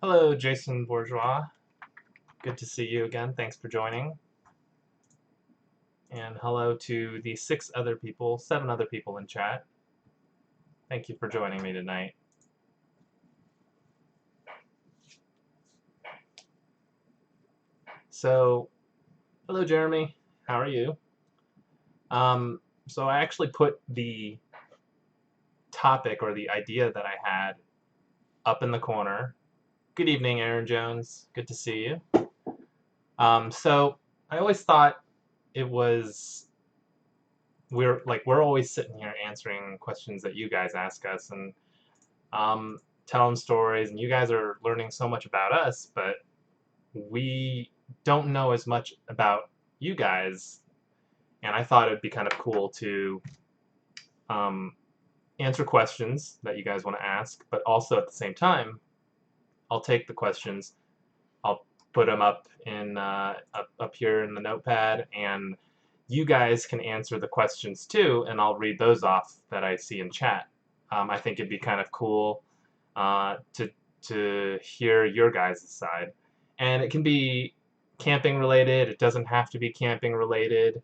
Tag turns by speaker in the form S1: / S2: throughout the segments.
S1: Hello, Jason Bourgeois. Good to see you again. Thanks for joining. And hello to the seven other people in chat. Thank you for joining me tonight. So, hello, Jeremy. How are you? So I actually put the topic or the idea that I had up in the corner. Good evening, Aaron Jones. Good to see you. So I always thought it was we're always sitting here answering questions that you guys ask us and telling stories, and you guys are learning so much about us, but we don't know as much about you guys. And I thought it'd be kind of cool to answer questions that you guys want to ask, but also at the same time, I'll take the questions, I'll put them up up here in the notepad, and you guys can answer the questions too, and I'll read those off that I see in chat. I think it'd be kind of cool to hear your guys' side, and it can be camping related. It doesn't have to be camping related.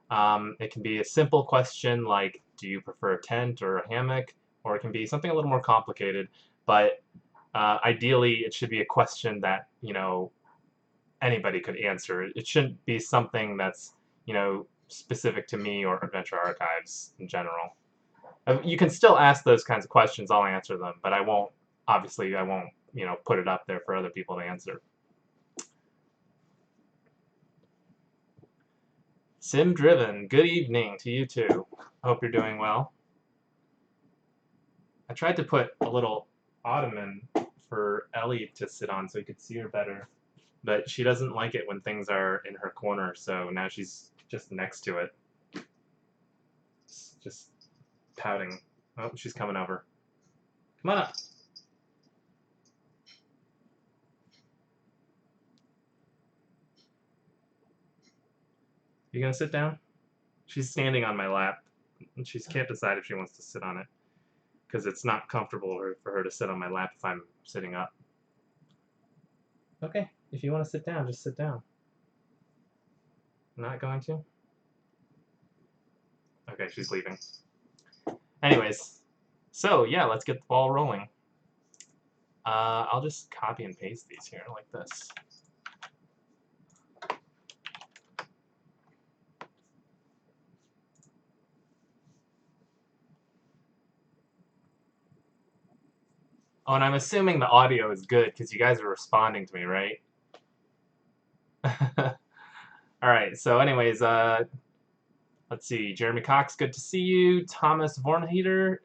S1: It can be a simple question like, do you prefer a tent or a hammock? Or it can be something a little more complicated. But ideally, it should be a question that anybody could answer. It shouldn't be something that's specific to me or Adventure Archives in general. You can still ask those kinds of questions. I'll answer them, but I won't. Obviously, I won't put it up there for other people to answer. Sim Driven, good evening to you too. Hope you're doing well. I tried to put a little ottoman for Ellie to sit on so you could see her better, but she doesn't like it when things are in her corner, so now she's just next to it. Just pouting. Oh, she's coming over. Come on up. You gonna sit down? She's standing on my lap, and she can't decide if she wants to sit on it, because it's not comfortable for her to sit on my lap if I'm sitting up. Okay, if you want to sit down, just sit down. Not going to? Okay, she's leaving. Anyways, so yeah, let's get the ball rolling. I'll just copy and paste these here like this. Oh, and I'm assuming the audio is good because you guys are responding to me, right? All right, so anyways, let's see. Jeremy Cox, good to see you. Thomas Vornheater,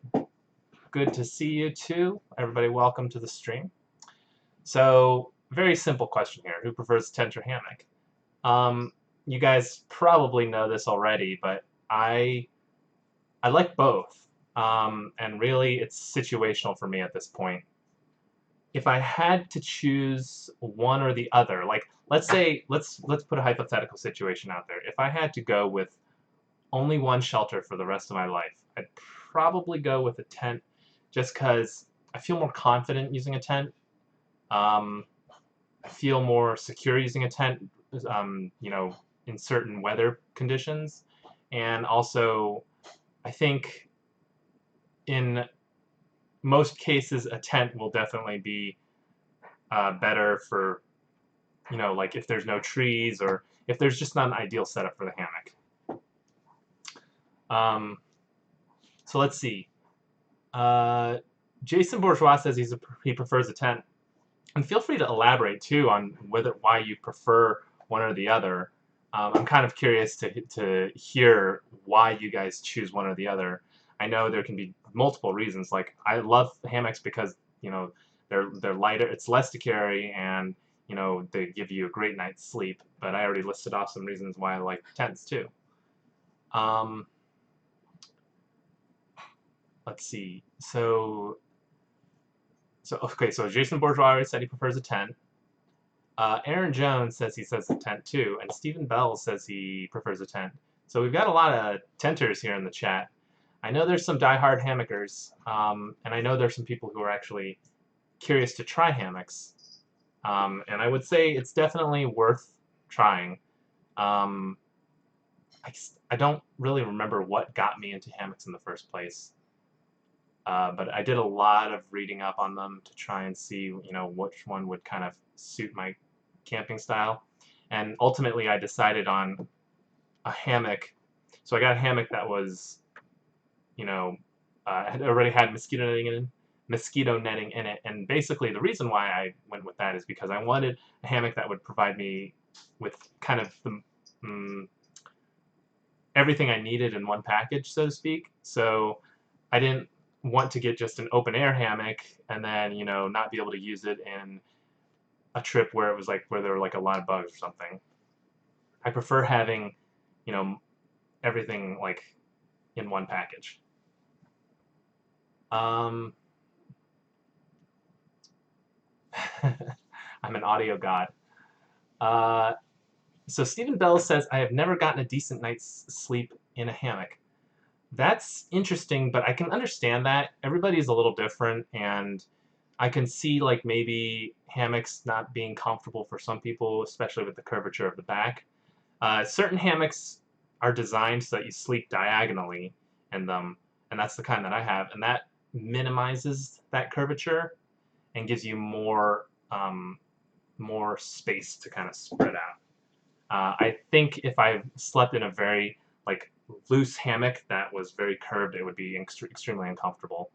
S1: good to see you too. Everybody, welcome to the stream. So, very simple question here. Who prefers tent or hammock? You guys probably know this already, but I like both. And really, it's situational for me at this point. If I had to choose one or the other, like let's put a hypothetical situation out there. If I had to go with only one shelter for the rest of my life, I'd probably go with a tent, just because I feel more confident using a tent. I feel more secure using a tent, in certain weather conditions, and also I think in most cases a tent will definitely be better for like if there's no trees or if there's just not an ideal setup for the hammock. So let's see. Jason Bourgeois says he prefers a tent, and feel free to elaborate too on why you prefer one or the other. I'm kind of curious to hear why you guys choose one or the other. I know there can be multiple reasons. Like I love hammocks because they're lighter, it's less to carry, and they give you a great night's sleep. But I already listed off some reasons why I like tents too. Let's see. So okay. So Jason Bourgeois already said he prefers a tent. Aaron Jones says he says a tent too, and Stephen Bell says he prefers a tent. So we've got a lot of tenters here in the chat. I know there's some diehard hammockers, and I know there's some people who are actually curious to try hammocks. And I would say it's definitely worth trying. Um, I don't really remember what got me into hammocks in the first place, but I did a lot of reading up on them to try and see, which one would kind of suit my camping style. And ultimately, I decided on a hammock. So I got a hammock that was, had already had mosquito netting in it. And basically, the reason why I went with that is because I wanted a hammock that would provide me with kind of everything I needed in one package, so to speak. So I didn't want to get just an open air hammock and then, not be able to use it in a trip where it was like where there were like a lot of bugs or something. I prefer having, everything like in one package. I'm an audio god. So Stephen Bell says, I have never gotten a decent night's sleep in a hammock. That's interesting, but I can understand that. Everybody's a little different, and I can see like maybe hammocks not being comfortable for some people, especially with the curvature of the back. Certain hammocks are designed so that you sleep diagonally in them, and that's the kind that I have, and that minimizes that curvature and gives you more space to kind of spread out. I think if I slept in a very like loose hammock that was very curved, it would be extremely uncomfortable.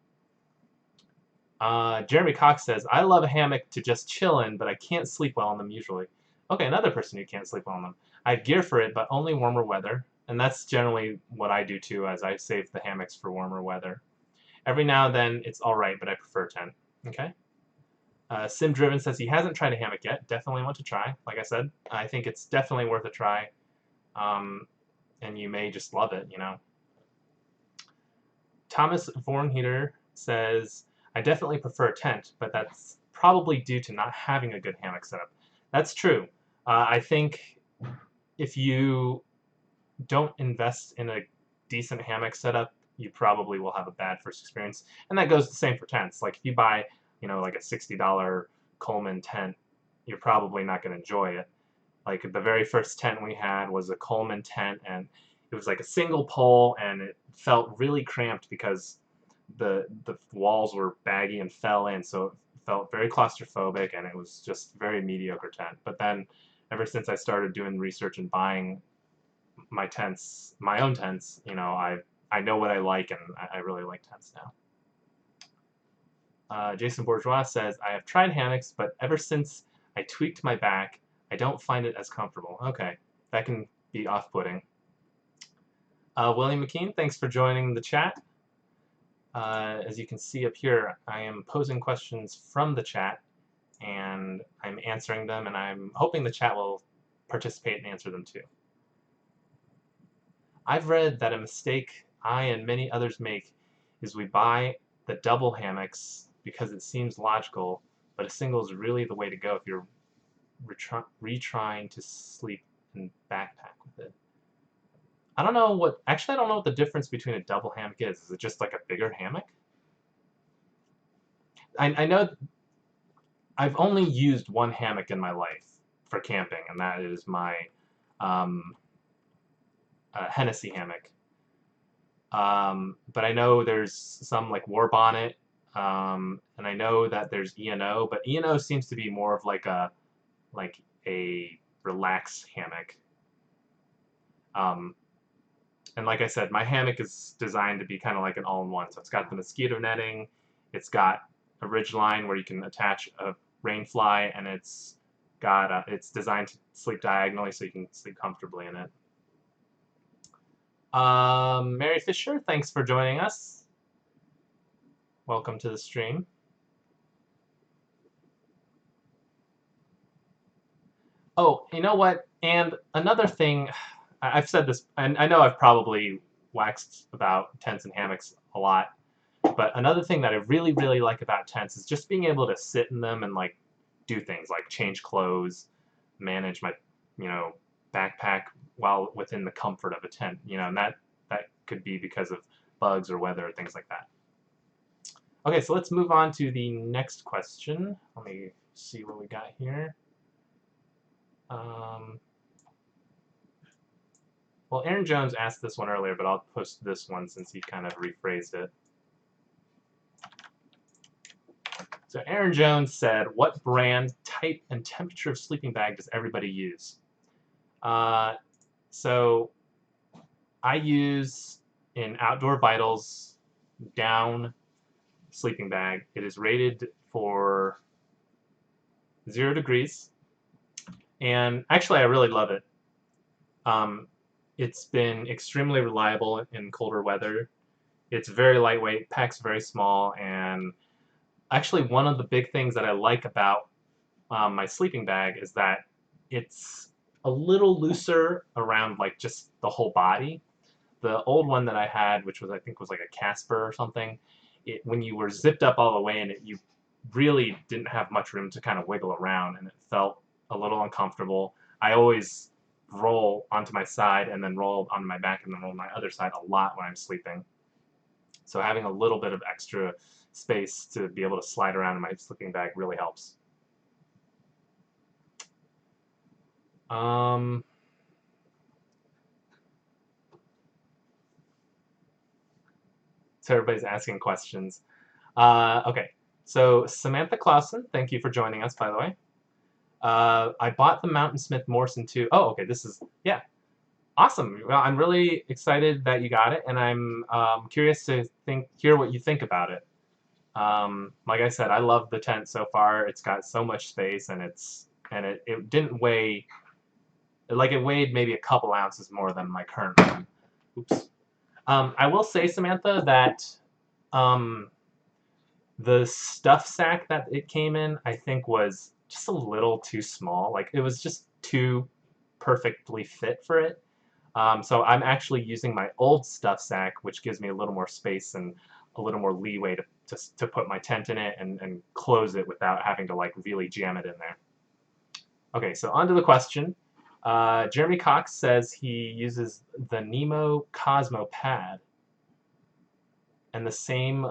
S1: Jeremy Cox says, I love a hammock to just chill in, but I can't sleep well in them usually. Okay, another person who can't sleep well in them. I have gear for it, but only warmer weather. And that's generally what I do too, as I save the hammocks for warmer weather. Every now and then, it's alright, but I prefer tent. Okay? Sim Driven says he hasn't tried a hammock yet. Definitely want to try. Like I said, I think it's definitely worth a try. And you may just love it, Thomas Vornheater says, I definitely prefer a tent, but that's probably due to not having a good hammock setup. That's true. I think if you don't invest in a decent hammock setup, you probably will have a bad first experience. And that goes the same for tents. Like if you buy, like a $60 Coleman tent, you're probably not going to enjoy it. Like the very first tent we had was a Coleman tent, and it was like a single pole, and it felt really cramped because the walls were baggy and fell in, so it felt very claustrophobic, and it was just a very mediocre tent. But then ever since I started doing research and buying my own tents, I know what I like, and I really like tents now. Jason Bourgeois says, I have tried hammocks, but ever since I tweaked my back, I don't find it as comfortable. Okay, that can be off-putting. William McKean, thanks for joining the chat. As you can see up here, I am posing questions from the chat, and I'm answering them, and I'm hoping the chat will participate and answer them too. I've read that a mistake I and many others make is we buy the double hammocks because it seems logical, but a single is really the way to go if you're retrying to sleep and backpack with it. I don't know what the difference between a double hammock is. Is it just like a bigger hammock? I know I've only used one hammock in my life for camping, and that is my Hennessy hammock. But I know there's some like War Bonnet, and I know that there's E&O, but E&O seems to be more of like a relaxed hammock. And like I said, my hammock is designed to be kind of like an all-in-one. So it's got the mosquito netting, it's got a ridge line where you can attach a rain fly, and it's designed to sleep diagonally so you can sleep comfortably in it. Mary Fisher, thanks for joining us. Welcome to the stream. Oh, you know what? And another thing, I've said this, and I know I've probably waxed about tents and hammocks a lot, but another thing that I really, really like about tents is just being able to sit in them and like do things like change clothes, manage my, backpack while within the comfort of a tent, and that could be because of bugs or weather or things like that. Okay, so let's move on to the next question. Let me see what we got here. Well, Aaron Jones asked this one earlier, but I'll post this one since he kind of rephrased it. So Aaron Jones said, what brand, type, and temperature of sleeping bag does everybody use? So I use an Outdoor Vitals down sleeping bag. It is rated for 0 degrees. And actually, I really love it. It's been extremely reliable in colder weather. It's very lightweight, packs very small, and actually one of the big things that I like about my sleeping bag is that it's a little looser around like just the whole body. The old one that I had, which was I think was like a Casper or something, when you were zipped up all the way in it, you really didn't have much room to kind of wiggle around, and it felt a little uncomfortable. I always roll onto my side and then roll onto my back and then roll on my other side a lot when I'm sleeping. So having a little bit of extra space to be able to slide around in my sleeping bag really helps. So everybody's asking questions. Okay, so Samantha Clausen, thank you for joining us, by the way. I bought the Mountain Smith Morrison 2. Oh, okay, this is, yeah, awesome. Well, I'm really excited that you got it, and I'm curious to hear what you think about it. Like I said, I love the tent so far. It's got so much space, and it didn't weigh, like it weighed maybe a couple ounces more than my current one. Oops. I will say, Samantha, that the stuff sack that it came in, I think, was just a little too small. Like, it was just too perfectly fit for it. So I'm actually using my old stuff sack, which gives me a little more space and a little more leeway to put my tent in it and close it without having to like really jam it in there. Okay, so on to the question. Jeremy Cox says he uses the Nemo Cosmo pad and the same.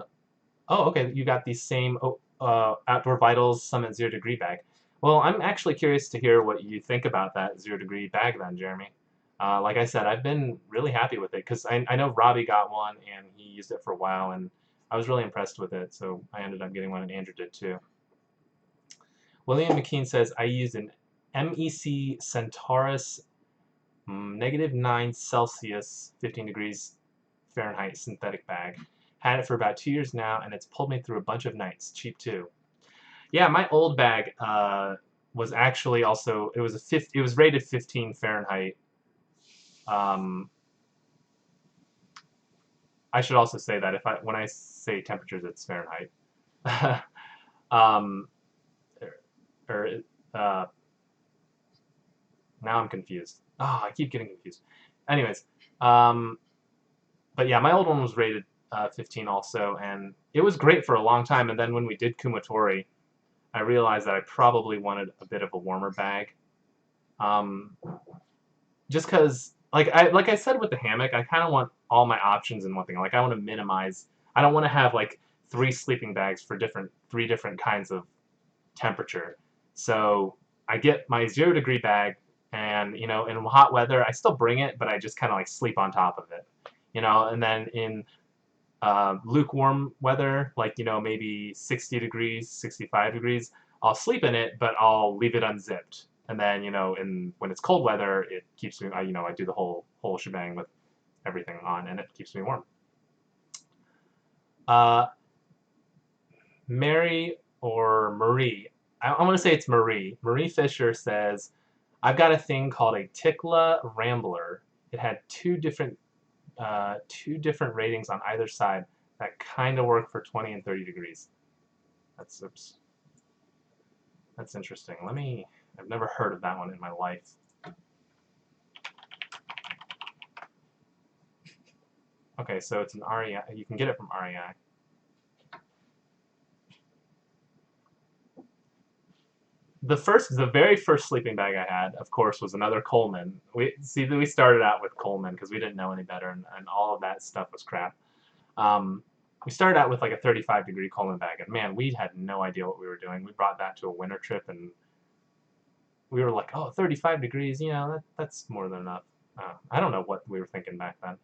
S1: Oh, okay, you got the same Outdoor Vitals Summit 0 degree bag. Well, I'm actually curious to hear what you think about that 0 degree bag then, Jeremy. Like I said, I've been really happy with it because I know Robbie got one and he used it for a while, and I was really impressed with it, so I ended up getting one, and Andrew did too. William McKean says, I used an MEC Centaurus -9 Celsius, 15 degrees Fahrenheit synthetic bag. Had it for about 2 years now, and it's pulled me through a bunch of nights. Cheap too. Yeah, my old bag was actually also, it was rated 15 Fahrenheit. I should also say that when I say temperatures, it's Fahrenheit. um, Now I'm confused. Oh, I keep getting confused. Anyways, but yeah, my old one was rated 15 also, and it was great for a long time. And then when we did Kumatori, I realized that I probably wanted a bit of a warmer bag. Just because, like I said with the hammock, I kind of want all my options in one thing. Like I want to minimize. I don't want to have like 3 sleeping bags for 3 different kinds of temperature. So I get my 0 degree bag, and in hot weather I still bring it, but I just kind of like sleep on top of it. And then in lukewarm weather, like maybe 60 degrees, 65 degrees, I'll sleep in it, but I'll leave it unzipped. And then when it's cold weather, it keeps me. I do the whole shebang with everything on, and it keeps me warm. Mary or Marie, I want to say it's Marie. Marie Fisher says, I've got a thing called a Tikla Rambler. It had two different ratings on either side that kind of work for 20 and 30 degrees. That's interesting. I've never heard of that one in my life. Okay, so it's an REI. You can get it from REI. The very first sleeping bag I had, of course, was another Coleman. We started out with Coleman because we didn't know any better, and all of that stuff was crap. we started out with like a 35-degree Coleman bag, and man, we had no idea what we were doing. We brought that to a winter trip, and we were like, oh, 35 degrees, you know, that's more than enough. I don't know what we were thinking back then.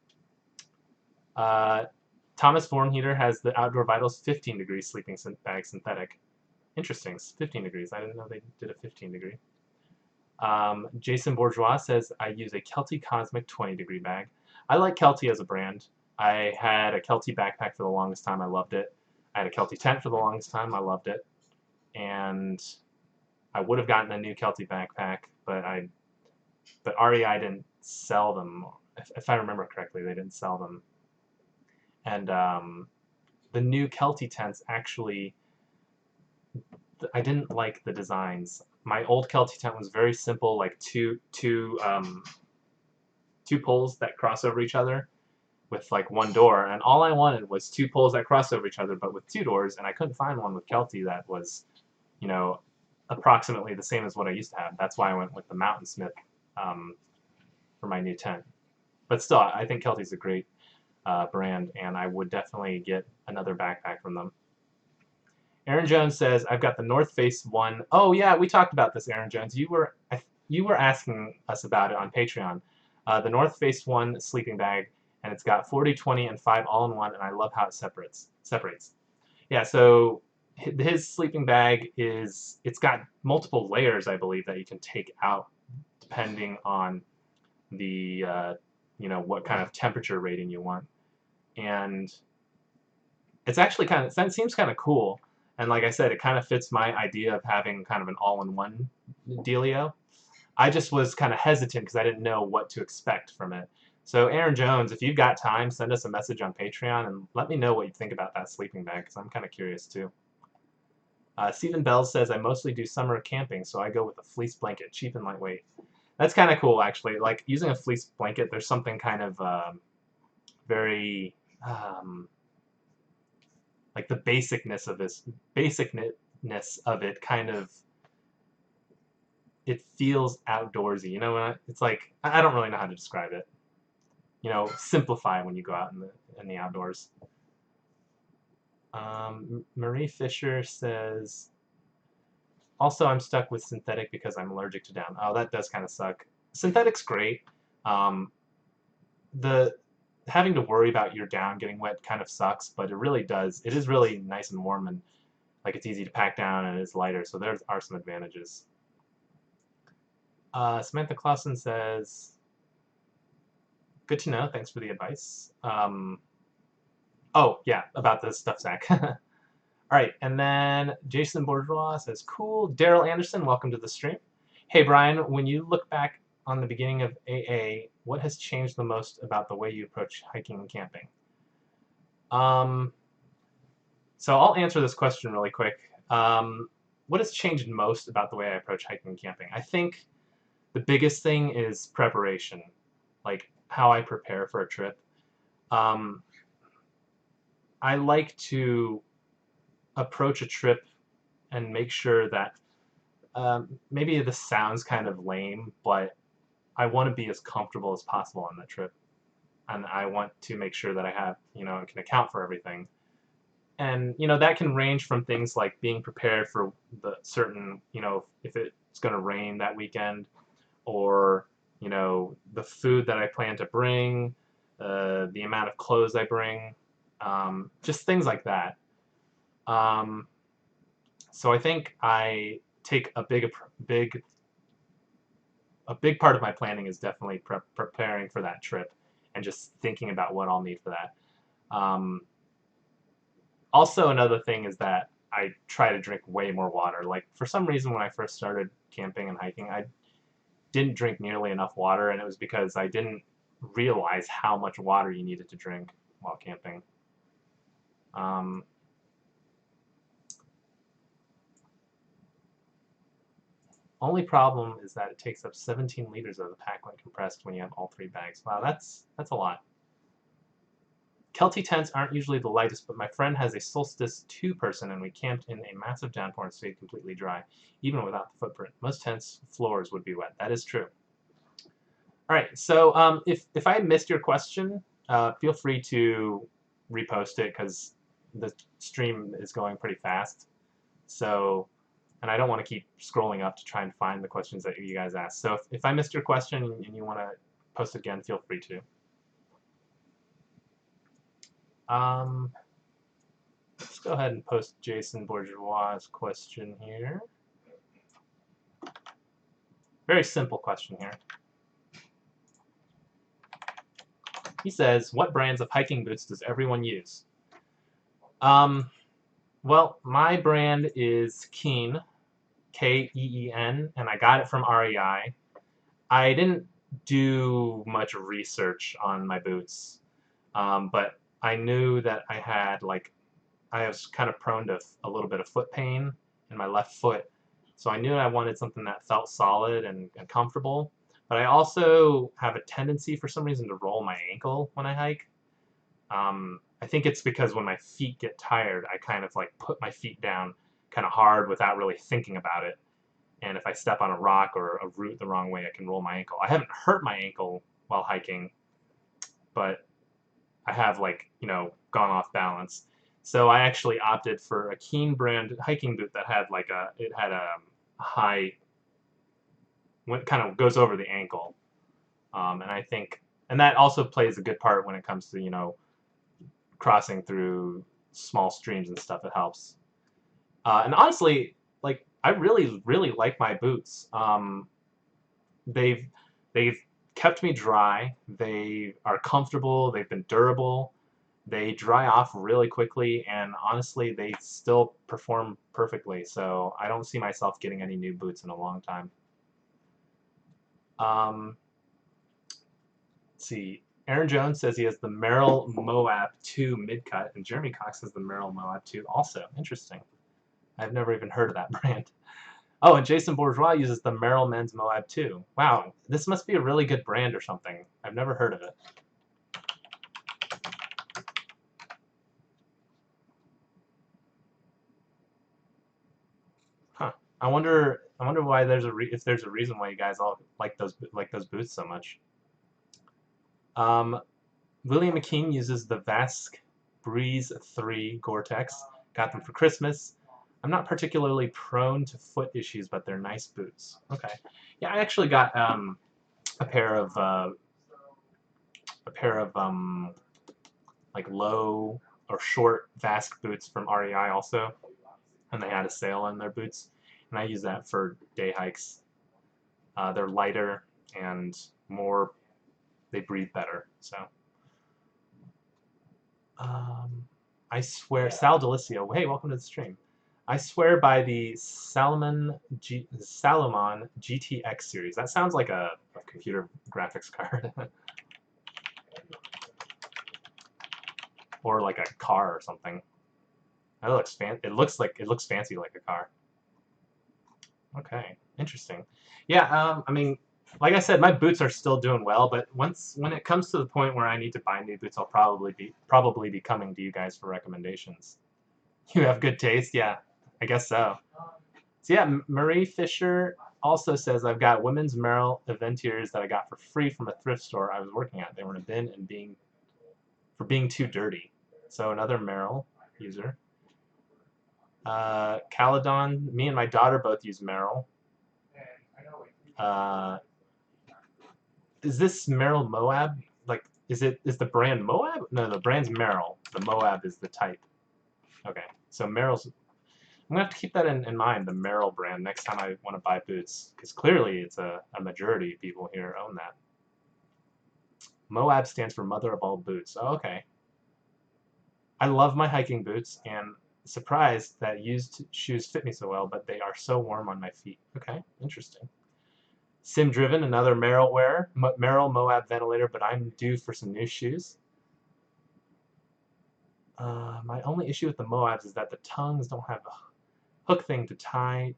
S1: Thomas Vornheater has the Outdoor Vitals 15-degree sleeping bag synthetic. Interesting, 15 degrees. I didn't know they did a 15-degree. Jason Bourgeois says, I use a Kelty Cosmic 20-degree bag. I like Kelty as a brand. I had a Kelty backpack for the longest time. I loved it. I had a Kelty tent for the longest time. I loved it. And I would have gotten a new Kelty backpack, but REI didn't sell them. If I remember correctly, they didn't sell them. And the new Kelty tents actually, I didn't like the designs. My old Kelty tent was very simple, like two poles that cross over each other with like one door, and all I wanted was two poles that cross over each other but with two doors, and I couldn't find one with Kelty that was, you know, approximately the same as what I used to have. That's why I went with the Mountain Smith for my new tent. But still, I think Kelty's a great brand, and I would definitely get another backpack from them. Aaron Jones says, I've got the North Face one. Oh yeah, we talked about this, Aaron Jones. You were asking us about it on Patreon. The North Face one sleeping bag, and it's got 40, 20, and 5 all-in-one, and I love how it separates. Yeah, so his sleeping bag it's got multiple layers, I believe, that you can take out depending on the you know, what kind of temperature rating you want. And it's actually it seems kind of cool. And like I said, it kind of fits my idea of having kind of an all-in-one dealio. I just was kind of hesitant because I didn't know what to expect from it. So Aaron Jones, if you've got time, send us a message on Patreon and let me know what you think about that sleeping bag, because I'm kind of curious too. Stephen Bell says, I mostly do summer camping, so I go with a fleece blanket, cheap and lightweight. That's kind of cool, actually. Like, using a fleece blanket, there's something kind of very... like the basicness of it kind of, it feels outdoorsy, you know. It's like, I don't really know how to describe it. You know, simplify when you go out in the outdoors. Marie Fisher says, also I'm stuck with synthetic because I'm allergic to down. Oh, that does kind of suck. Synthetic's great. The having to worry about your down getting wet kind of sucks, but it is really nice and warm, and like it's easy to pack down, and it's lighter, so there are some advantages. Samantha Clausen says, good to know, thanks for the advice. Oh yeah, about the stuff sack. Alright, and then Jason Bourgeois says, cool. Daryl Anderson, welcome to the stream. Hey Brian, when you look back on the beginning of AA, what has changed the most about the way you approach hiking and camping? So I'll answer this question really quick. What has changed most about the way I approach hiking and camping? I think the biggest thing is preparation, like how I prepare for a trip. I like to approach a trip and make sure that maybe this sounds kind of lame, but I want to be as comfortable as possible on that trip, and I want to make sure that I have, you know, can account for everything. And you know, that can range from things like being prepared for the certain, you know, if it's going to rain that weekend, or you know, the food that I plan to bring, the amount of clothes I bring, just things like that. So I think I take a big part of my planning is definitely preparing for that trip and just thinking about what I'll need for that. Also, another thing is that I try to drink way more water. Like, for some reason, when I first started camping and hiking, I didn't drink nearly enough water, and it was because I didn't realize how much water you needed to drink while camping. Only problem is that it takes up 17 liters of the pack when compressed when you have all 3 bags. Wow, that's a lot. Kelty tents aren't usually the lightest, but my friend has a Solstice 2-person, and we camped in a massive downpour and stayed completely dry, even without the footprint. Most tents' floors would be wet. That is true. All right, so if I missed your question, feel free to repost it, because the stream is going pretty fast. So, and I don't want to keep scrolling up to try and find the questions that you guys asked. So if I missed your question and you want to post again, feel free to. Let's go ahead and post Jason Bourgeois' question here. Very simple question here. He says, what brands of hiking boots does everyone use? Well, my brand is Keen, K-E-E-N, and I got it from REI. I didn't do much research on my boots, but I knew that I was kind of prone to a little bit of foot pain in my left foot, so I knew I wanted something that felt solid and comfortable. But I also have a tendency for some reason to roll my ankle when I hike. I think it's because when my feet get tired, I kind of like put my feet down kind of hard without really thinking about it. And if I step on a rock or a root the wrong way, I can roll my ankle. I haven't hurt my ankle while hiking, but I have gone off balance. So I actually opted for a Keen brand hiking boot that had a high, kind of goes over the ankle. And that also plays a good part when it comes to, crossing through small streams and stuff. It helps. And honestly, I really, really like my boots. They've kept me dry. They are comfortable. They've been durable. They dry off really quickly, and honestly, they still perform perfectly. So I don't see myself getting any new boots in a long time. Let's see. Aaron Jones says he has the Merrell Moab 2 mid-cut, and Jeremy Cox has the Merrell Moab 2 also. Interesting. I've never even heard of that brand. Oh, and Jason Bourgeois uses the Merrell Men's Moab 2. Wow, this must be a really good brand or something. I've never heard of it. Huh. I wonder why if there's a reason why you guys all like those boots so much. William McKean uses the Vasque Breeze 3 Gore-Tex. Got them for Christmas. I'm not particularly prone to foot issues, but they're nice boots. Okay. Yeah, I actually got a pair of like low or short Vasque boots from REI also, and they had a sale on their boots, and I use that for day hikes. They're lighter and they breathe better. So I swear, Sal Delicio, hey, welcome to the stream. I swear by the Salomon GTX series. That sounds like a computer graphics card. Or like a car or something. That looks it looks fancy like a car. Okay, interesting. Yeah, I mean, like I said, my boots are still doing well, but when it comes to the point where I need to buy new boots, I'll probably be coming to you guys for recommendations. You have good taste, yeah. I guess so. So yeah, Marie Fisher also says, I've got women's Merrell Eventiers that I got for free from a thrift store I was working at. They were in a bin and being too dirty. So another Merrell user. Caledon, me and my daughter both use Merrell. Is this Merrell Moab? Like, is the brand Moab? No, the brand's Merrell. The Moab is the type. Okay, so Merrell's. I'm gonna have to keep that in mind, the Merrell brand, next time I want to buy boots, because clearly it's a majority of people here own that. Moab stands for Mother of All Boots. Oh, okay. I love my hiking boots, and surprised that used shoes fit me so well, but they are so warm on my feet. Okay, interesting. Sim Driven, another Merrell wearer. Merrell Moab ventilator, but I'm due for some new shoes. My only issue with the Moabs is that the tongues don't have a hook thing to tie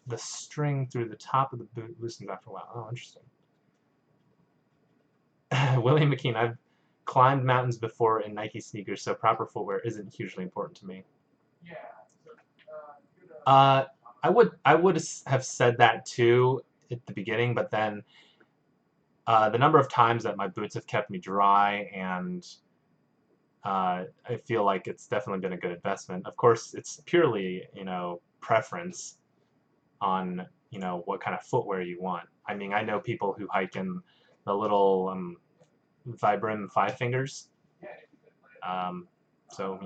S1: the string through the top of the boot. Loosens after a while. Oh, interesting. William McKean, I've climbed mountains before in Nike sneakers, so proper footwear isn't hugely important to me. I would have said that too at the beginning, but then the number of times that my boots have kept me dry and I feel like it's definitely been a good investment. Of course, it's purely, preference on, what kind of footwear you want. I mean, I know people who hike in the little Vibram Five Fingers. Um, so,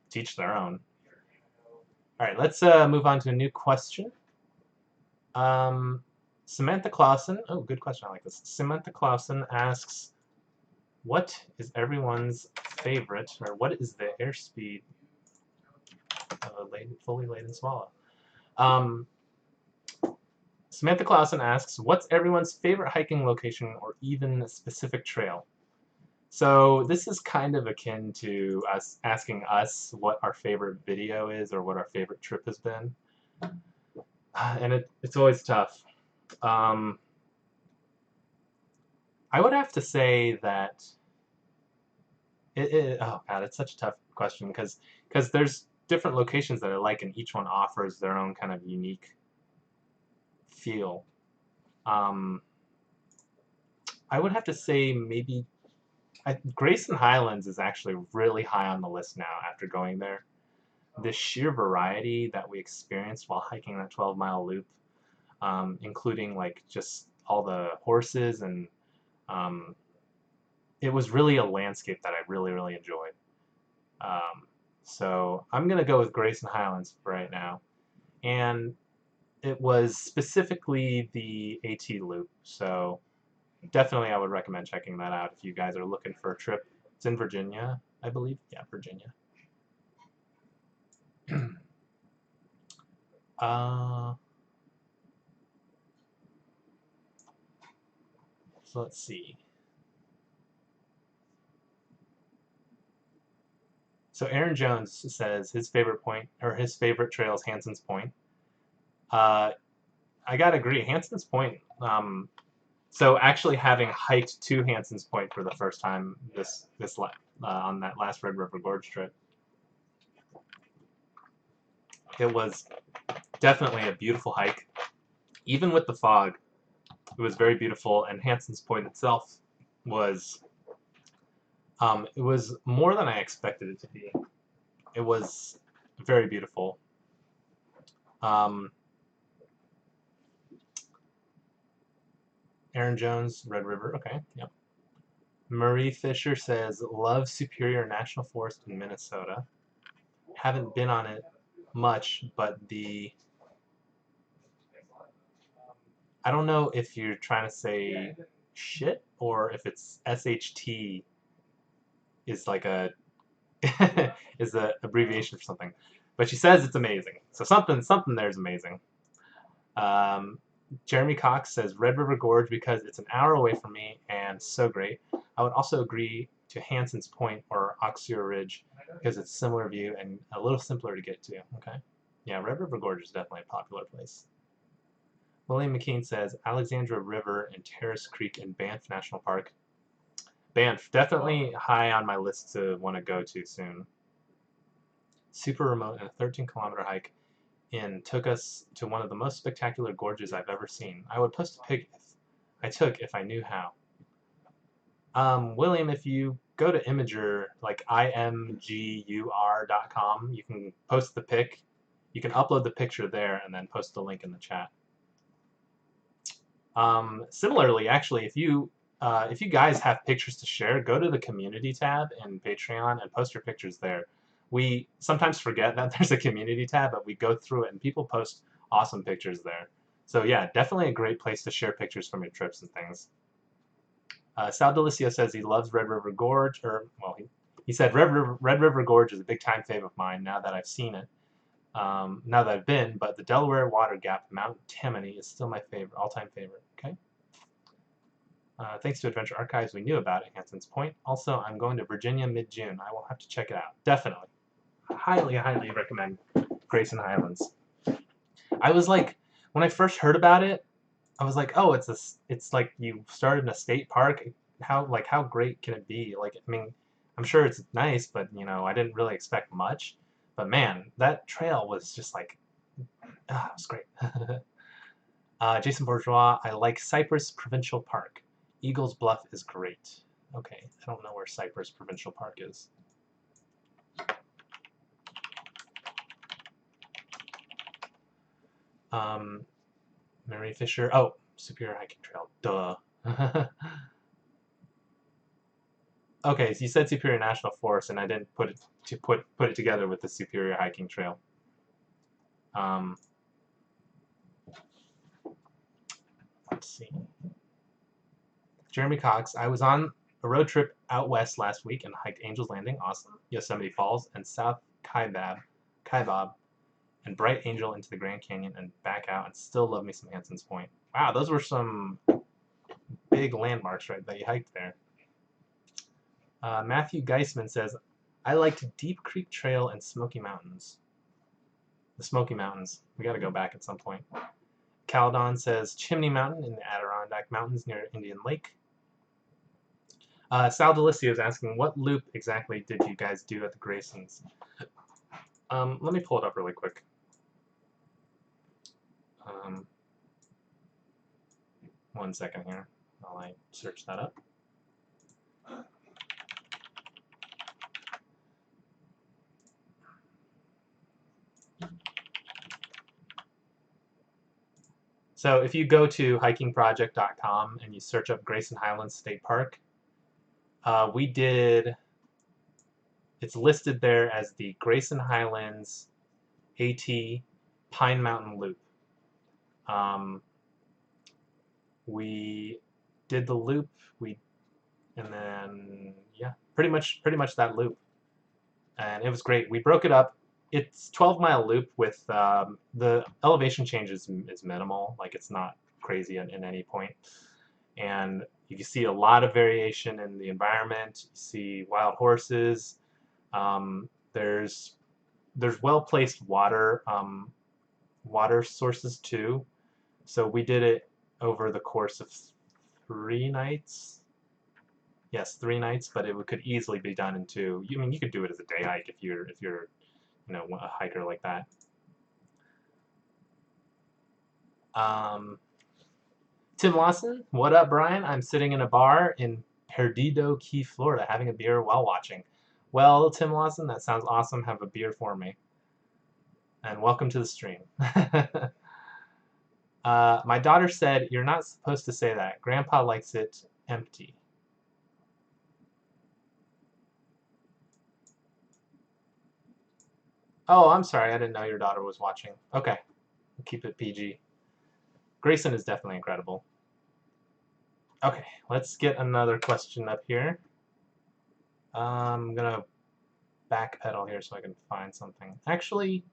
S1: teach their own. All right, let's move on to a new question. Samantha Clausen, oh, good question, I like this. Samantha Clausen asks, what is everyone's favorite, or what is the airspeed of a fully laden swallow? Samantha Clausen asks, what's everyone's favorite hiking location or even specific trail? So this is kind of akin to us asking us what our favorite video is or what our favorite trip has been. And it's always tough. I would have to say that oh god, it's such a tough question because there's different locations that I like, and each one offers their own kind of unique feel. I would have to say maybe Grayson Highlands is actually really high on the list now after going there. The sheer variety that we experienced while hiking that 12-mile loop, including like just all the horses, and it was really a landscape that I really, really enjoyed. So I'm going to go with Grayson Highlands for right now. And it was specifically the AT loop. So definitely I would recommend checking that out if you guys are looking for a trip. It's in Virginia, I believe. Yeah, Virginia. So let's see. So Aaron Jones says his favorite point, or his favorite trail is Hanson's Point. I gotta agree, Hanson's Point. So actually, having hiked to Hanson's Point for the first time on that last Red River Gorge trip, it was definitely a beautiful hike. Even with the fog, it was very beautiful, and Hanson's Point itself was it was more than I expected it to be. It was very beautiful. Aaron Jones, Red River. Okay, yep. Marie Fisher says, love Superior National Forest in Minnesota. Haven't been on it much, but I don't know if you're trying to say shit or if it's SHT is like a is the abbreviation for something. But she says it's amazing. So something there is amazing. Jeremy Cox says Red River Gorge because it's an hour away from me and so great. I would also agree to Hanson's Point or Oxear Ridge because it's similar view and a little simpler to get to. Okay. Yeah, Red River Gorge is definitely a popular place. William McKean says Alexandra River and Terrace Creek in Banff National Park. Banff, definitely high on my list to want to go to soon. Super remote and a 13-kilometer hike took us to one of the most spectacular gorges I've ever seen. I would post a pic if I knew how. William, if you go to Imager, like imgur.com, you can post the pic. You can upload the picture there and then post the link in the chat. Similarly, actually, if you guys have pictures to share, go to the community tab in Patreon and post your pictures there. We sometimes forget that there's a community tab, but we go through it and people post awesome pictures there. So yeah, definitely a great place to share pictures from your trips and things. Sal Delicio says he loves Red River Gorge, he said Red River Gorge is a big time fave of mine now that I've seen it. Now that I've been, but the Delaware Water Gap, Mount Tammany, is still my favorite, all-time favorite. Okay. Thanks to Adventure Archives, we knew about it, Hanson's Point. Also, I'm going to Virginia mid-June. I will have to check it out. Definitely. Highly, highly recommend Grayson Highlands. I was like, when I first heard about it, I was like, oh, it's like you started in a state park. How great can it be? Like, I mean, I'm sure it's nice, but I didn't really expect much. But man, that trail was just like, it was great. Jason Bourgeois, I like Cypress Provincial Park. Eagles Bluff is great. Okay, I don't know where Cypress Provincial Park is. Mary Fisher. Oh, Superior Hiking Trail. Duh. Okay, so you said Superior National Forest, and I didn't put it together with the Superior Hiking Trail. Let's see. Jeremy Cox. I was on a road trip out west last week and hiked Angel's Landing, awesome, Yosemite Falls, and South Kaibab, and Bright Angel into the Grand Canyon and back out, and still love me some Hanson's Point. Wow, those were some big landmarks, right, that you hiked there. Matthew Geisman says, I liked Deep Creek Trail and Smoky Mountains. The Smoky Mountains. We got to go back at some point. Caledon says, Chimney Mountain in the Adirondack Mountains near Indian Lake. Sal Delicio is asking, what loop exactly did you guys do at the Graysons? Let me pull it up really quick. One second here while I search that up. So if you go to hikingproject.com and you search up Grayson Highlands State Park, it's listed there as the Grayson Highlands AT Pine Mountain Loop. We did the loop, and then yeah, pretty much that loop, and it was great. We broke it up. It's 12-mile loop with the elevation change is minimal, like it's not crazy at any point, and you can see a lot of variation in the environment. You see wild horses. There's well-placed water sources too. So we did it over the course of 3 nights. Yes, 3 nights, but it could easily be done in 2. I mean, you could do it as a day hike if you're you know, a hiker like that. Tim Lawson, what up, Brian? I'm sitting in a bar in Perdido Key, Florida, having a beer while watching. Well, Tim Lawson, that sounds awesome. Have a beer for me. And welcome to the stream. My daughter said, you're not supposed to say that. Grandpa likes it empty. Oh, I'm sorry. I didn't know your daughter was watching. Okay. Keep it PG. Grayson is definitely incredible. Okay, let's get another question up here. I'm going to backpedal here so I can find something. Actually,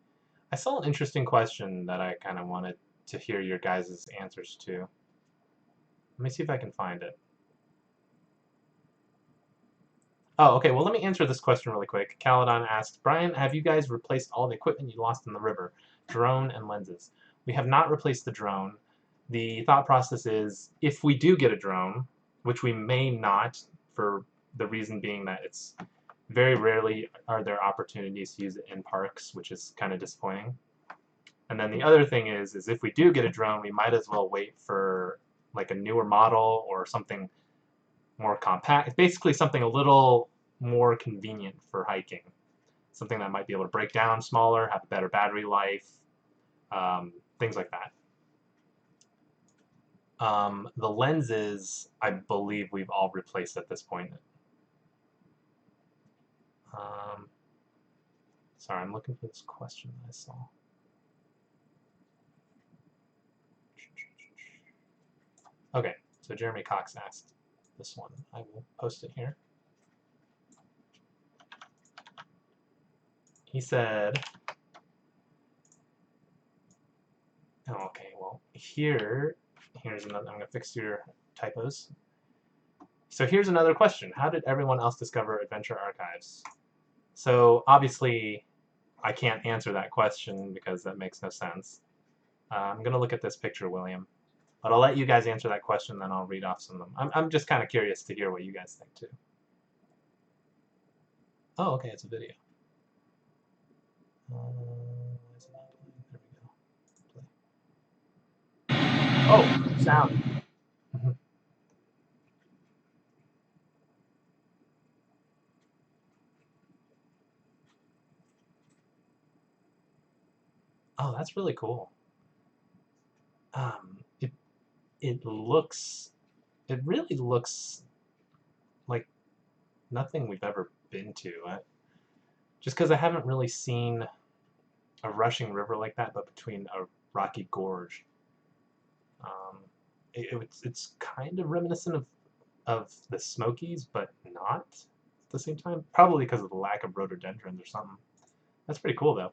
S1: I saw an interesting question that I kind of wanted to hear your guys' answers to. Let me see if I can find it. Oh, okay, well, let me answer this question really quick. Caledon asked, Brian, have you guys replaced all the equipment you lost in the river? Drone and lenses. We have not replaced the drone. The thought process is, if we do get a drone, which we may not, for the reason being that it's very rarely are there opportunities to use it in parks, which is kind of disappointing. And then the other thing is if we do get a drone, we might as well wait for like a newer model or something more compact. It's basically something a little more convenient for hiking. Something that might be able to break down smaller, have a better battery life, things like that. The lenses, I believe we've all replaced at this point. Sorry, I'm looking for this question that I saw. Okay, so Jeremy Cox asked this one. I will post it here. He said, oh, okay, well, here's another, I'm going to fix your typos. So here's another question. How did everyone else discover Adventure Archives? So obviously, I can't answer that question because that makes no sense. I'm going to look at this picture, William. But I'll let you guys answer that question, then I'll read off some of them. I'm just kind of curious to hear what you guys think, too. Oh, okay, it's a video. There we go. Play. Oh, sound. Oh, that's really cool. it it really looks like nothing we've ever been to. Just because I haven't really seen a rushing river like that, but between a rocky gorge. Um, it's kind of reminiscent of the Smokies, but not at the same time. Probably because of the lack of rhododendrons or something. That's pretty cool, though.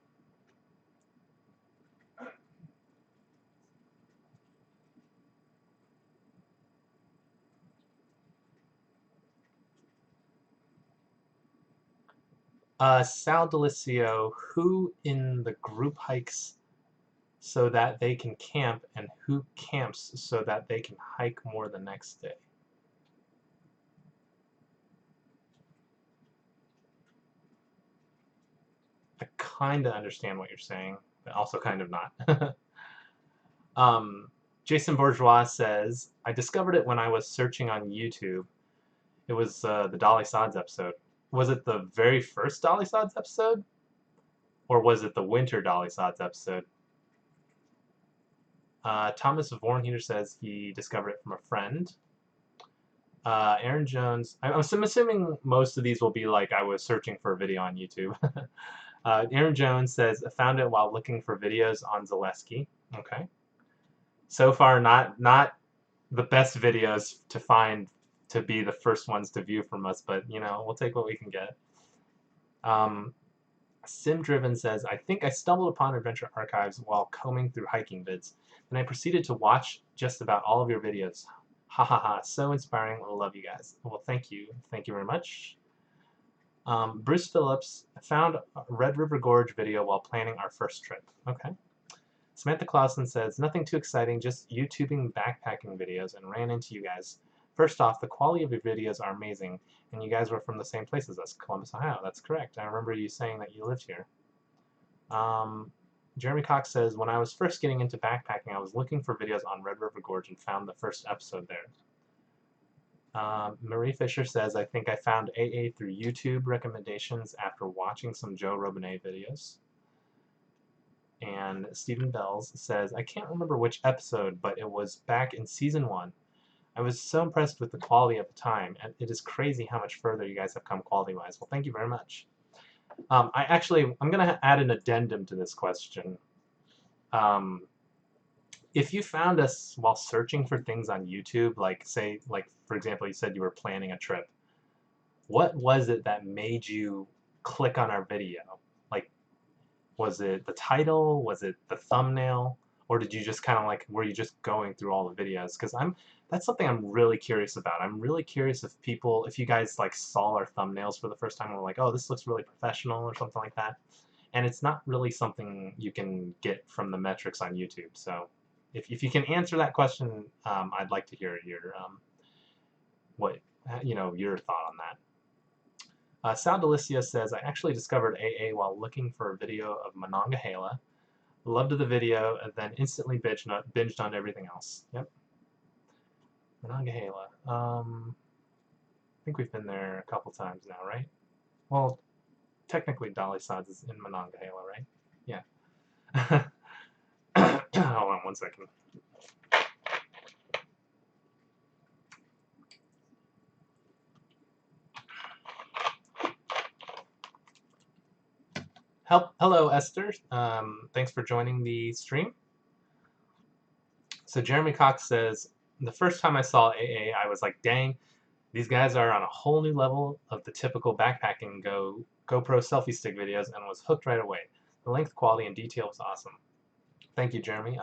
S1: Sal Delicio, who in the group hikes so that they can camp, and who camps so that they can hike more the next day? I kind of understand what you're saying, but also kind of not. um, Jason Bourgeois says, I discovered it when I was searching on YouTube. It was the Dolly Sods episode. Was it the very first Dolly Sods episode? Or was it the winter Dolly Sods episode? Thomas Vornheater says he discovered it from a friend. Aaron Jones, I'm assuming most of these will be like I was searching for a video on YouTube. Aaron Jones says, I found it while looking for videos on Zaleski. Okay. So far, not the best videos to find to be the first ones to view from us, but you know, we'll take what we can get. Sim Driven says, I think I stumbled upon Adventure Archives while combing through hiking vids. Then I proceeded to watch just about all of your videos. Ha ha ha, so inspiring. I love you guys. Well, thank you. Thank you very much. Bruce Phillips found a Red River Gorge video while planning our first trip. Okay. Samantha Clausen says, nothing too exciting, just YouTubing backpacking videos and ran into you guys. First off, the quality of your videos are amazing, and you guys were from the same place as us, Columbus, Ohio. That's correct. I remember you saying that you lived here. Jeremy Cox says, when I was first getting into backpacking, I was looking for videos on Red River Gorge and found the first episode there. Marie Fisher says, I think I found AA through YouTube recommendations after watching some Joe Robinet videos. And Stephen Bells says, I can't remember which episode, but it was back in season 1. I was so impressed with the quality at the time, and it is crazy how much further you guys have come quality-wise. Well, thank you very much. I'm going to add an addendum to this question. If you found us while searching for things on YouTube, like for example, you said you were planning a trip, what was it that made you click on our video? Like, was it the title? Was it the thumbnail? Or did you just kind of like, were you just going through all the videos? Because that's something I'm really curious about. I'm really curious if you guys like saw our thumbnails for the first time and were like, oh, this looks really professional or something like that. And it's not really something you can get from the metrics on YouTube. So if you can answer that question, I'd like to hear your your thought on that. Sal Delicia says, I actually discovered AA while looking for a video of Monongahela. Loved the video and then instantly binged on everything else. Yep. Monongahela. I think we've been there a couple times now, right? Well, technically Dolly Sods is in Monongahela, right? Yeah. Hold on one second. Hello, Esther. Thanks for joining the stream. So Jeremy Cox says, the first time I saw AA, I was like, dang, these guys are on a whole new level of the typical backpacking GoPro selfie stick videos, and was hooked right away. The length, quality, and detail was awesome. Thank you, Jeremy.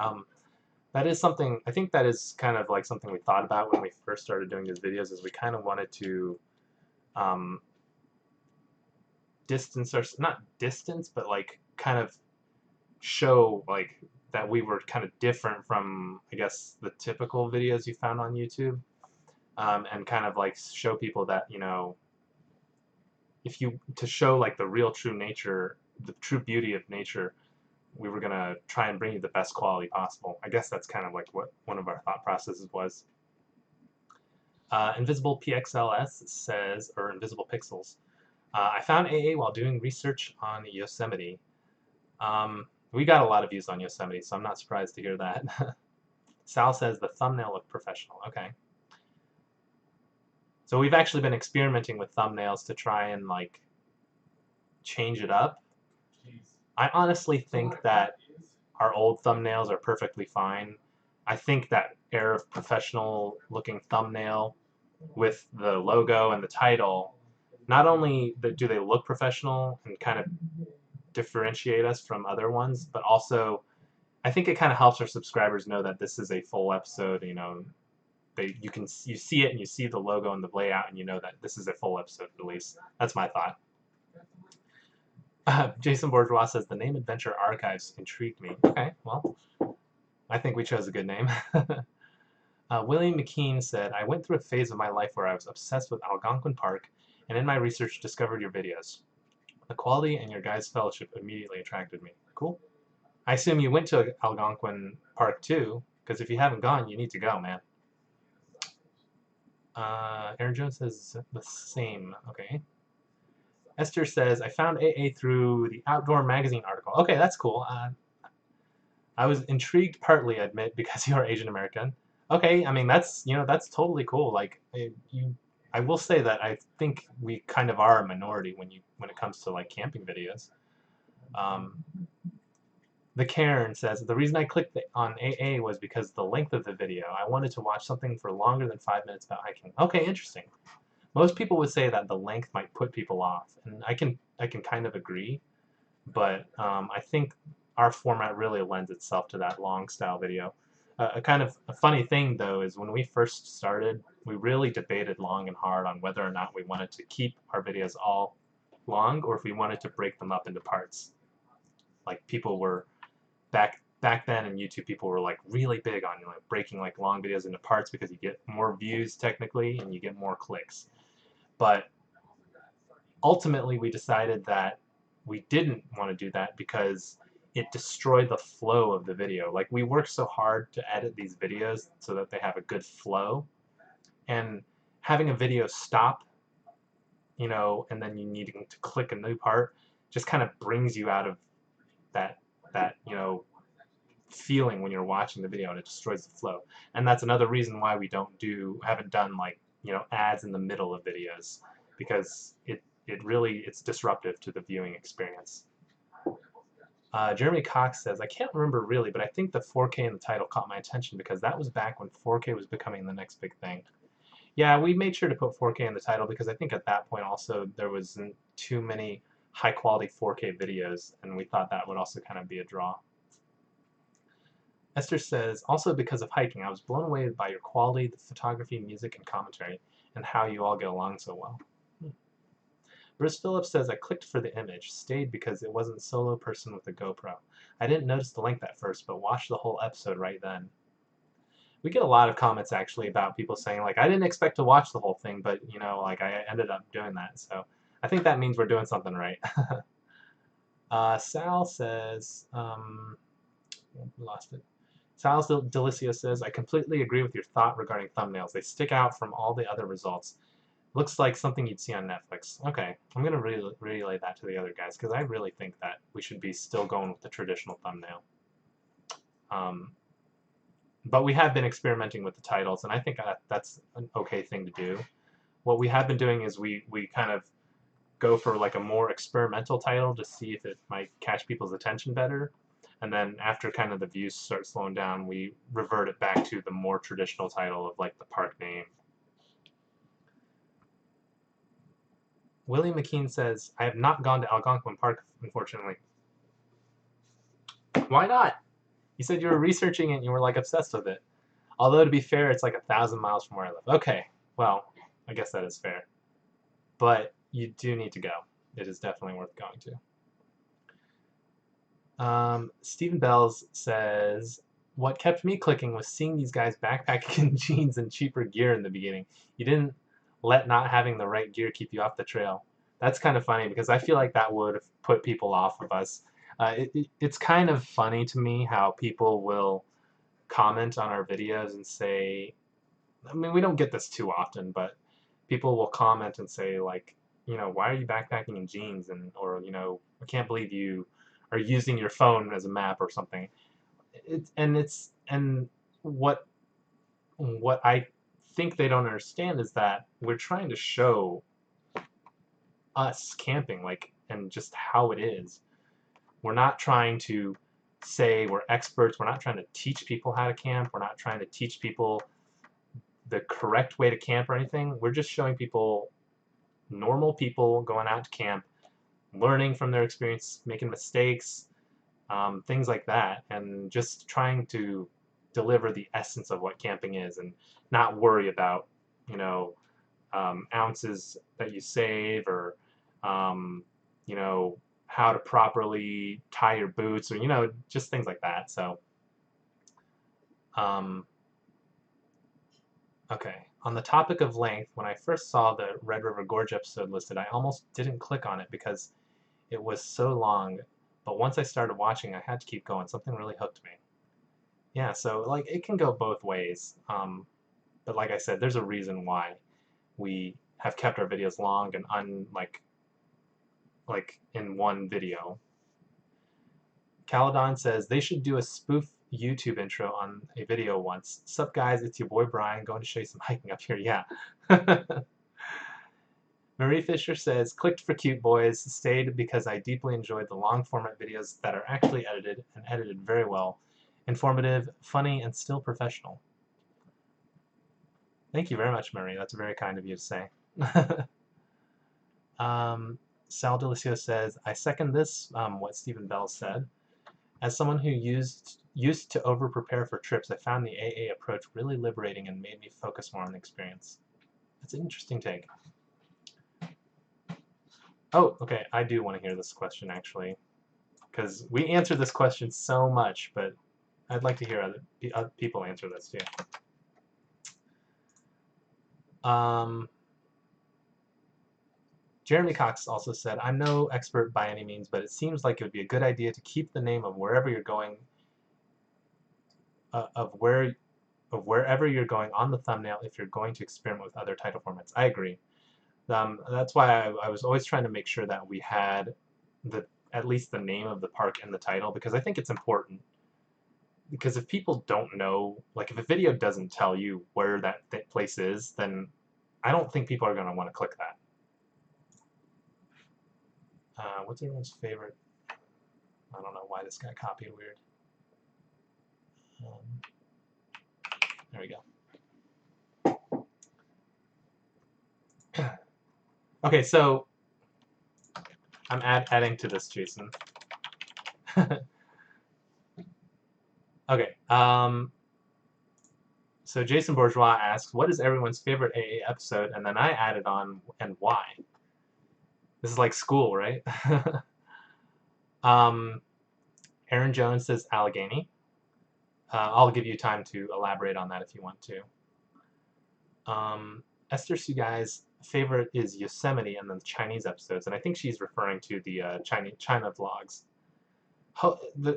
S1: That is something, I think that is kind of like something we thought about when we first started doing these videos, is we kind of wanted to not distance, but like kind of show like that we were kind of different from, I guess, the typical videos you found on YouTube, and kind of like show people that, you know, to show like the real true nature, the true beauty of nature, we were going to try and bring you the best quality possible. I guess that's kind of like what one of our thought processes was. Invisible PXLS says, or Invisible Pixels, I found AA while doing research on Yosemite. We got a lot of views on Yosemite, so I'm not surprised to hear that. Sal says the thumbnail looked professional. Okay. So we've actually been experimenting with thumbnails to try and like change it up. I honestly think that our old thumbnails are perfectly fine. I think that air of professional looking thumbnail with the logo and the title, not only do they look professional and kind of differentiate us from other ones, but also I think it kind of helps our subscribers know that this is a full episode. You know, you see it and you see the logo and the layout and you know that this is a full episode release. That's my thought. Jason Bourgeois says the name Adventure Archives intrigued me. Okay, well, I think we chose a good name. William McKean said, I went through a phase of my life where I was obsessed with Algonquin Park, and in my research discovered your videos. The quality and your guys' fellowship immediately attracted me. Cool. I assume you went to Algonquin Park too, because if you haven't gone, you need to go, man. Aaron Jones says the same. Okay. Esther says, I found AA through the Outdoor Magazine article. Okay, that's cool. I was intrigued partly, I admit, because you are Asian American. Okay, I mean that's that's totally cool. Like I will say that I think we kind of are a minority when it comes to like camping videos. The Karen says the reason I clicked on AA was because the length of the video. I wanted to watch something for longer than 5 minutes about hiking. Okay, interesting. Most people would say that the length might put people off, and I can kind of agree, but I think our format really lends itself to that long style video. A funny thing though is when we first started, we really debated long and hard on whether or not we wanted to keep our videos all long or if we wanted to break them up into parts. Like people were back then in YouTube, people were like really big on breaking like long videos into parts because you get more views technically and you get more clicks. But ultimately, we decided that we didn't want to do that because it destroyed the flow of the video. Like we work so hard to edit these videos so that they have a good flow, and having a video stop, and then you needing to click a new part just kind of brings you out of that feeling when you're watching the video, and it destroys the flow. And that's another reason why we haven't done like ads in the middle of videos, because it's disruptive to the viewing experience. Jeremy Cox says, I can't remember really, but I think the 4K in the title caught my attention because that was back when 4K was becoming the next big thing. Yeah, we made sure to put 4K in the title because I think at that point also there wasn't too many high quality 4K videos, and we thought that would also kind of be a draw. Esther says, also because of hiking, I was blown away by your quality, the photography, music, and commentary, and how you all get along so well. Bruce Phillips says, I clicked for the image, stayed because it wasn't a solo person with a GoPro. I didn't notice the length at first, but watched the whole episode right then. We get a lot of comments actually about people saying like, I didn't expect to watch the whole thing, but like I ended up doing that. So I think that means we're doing something right. Sal says, lost it. Sal Delicio says, I completely agree with your thought regarding thumbnails. They stick out from all the other results. Looks like something you'd see on Netflix. Okay, I'm going to relay that to the other guys because I really think that we should be still going with the traditional thumbnail. But we have been experimenting with the titles, and I think that's an okay thing to do. What we have been doing is we kind of go for like a more experimental title to see if it might catch people's attention better. And then after kind of the views start slowing down, we revert it back to the more traditional title of like the park name. William McKean says, I have not gone to Algonquin Park, unfortunately. Why not? You said you were researching it and you were like obsessed with it. Although to be fair, it's like 1,000 miles from where I live. Okay, well, I guess that is fair. But you do need to go. It is definitely worth going to. Stephen Bells says, what kept me clicking was seeing these guys backpacking in jeans and cheaper gear in the beginning. You didn't let not having the right gear keep you off the trail. That's kind of funny because I feel like that would have put people off of us. It's kind of funny to me how people will comment on our videos and say, I mean, we don't get this too often, but people will comment and say like, why are you backpacking in jeans? Or I can't believe you are using your phone as a map or something. And what I think they don't understand is that we're trying to show us camping, like, and just how it is. We're not trying to say we're experts. We're not trying to teach people how to camp. We're not trying to teach people the correct way to camp or anything. We're just showing people, normal people going out to camp, learning from their experience, making mistakes, things like that, and just trying to deliver the essence of what camping is and not worry about, you know, ounces that you save, or you know, how to properly tie your boots, or, you know, just things like that. So okay, on the topic of length, when I first saw the Red River Gorge episode listed, I almost didn't click on it because it was so long, but once I started watching, I had to keep going. Something really hooked me. Yeah, so like it can go both ways. But like I said, there's a reason why we have kept our videos long and like in one video. Caledon says they should do a spoof YouTube intro on a video once. Sup guys, it's your boy Brian, going to show you some hiking up here. Yeah. Marie Fisher says, clicked for cute boys, stayed because I deeply enjoyed the long format videos that are actually edited and edited very well. Informative, funny, and still professional. Thank you very much, Marie. That's very kind of you to say. Sal Delicio says, I second this, what Stephen Bell said. As someone who used to over-prepare for trips, I found the AA approach really liberating and made me focus more on the experience. That's an interesting take. Oh, okay, I do want to hear this question, actually, because we answer this question so much, but I'd like to hear other people answer this, too. Jeremy Cox also said, I'm no expert by any means, but it seems like it would be a good idea to keep the name of wherever you're going, wherever you're going on the thumbnail if you're going to experiment with other title formats. I agree. That's why I was always trying to make sure that we had at least the name of the park in the title, because I think it's important. Because if people don't know, like if a video doesn't tell you where that place is, then I don't think people are going to want to click that. What's everyone's favorite? I don't know why this got copied weird. There we go. Okay, so I'm adding to this, Jason. Okay. So Jason Bourgeois asks, what is everyone's favorite AA episode? And then I added on, and why? This is like school, right? Aaron Jones says Allegheny. I'll give you time to elaborate on that if you want to. Esther Sugai's favorite is Yosemite and the Chinese episodes, and I think she's referring to the China vlogs.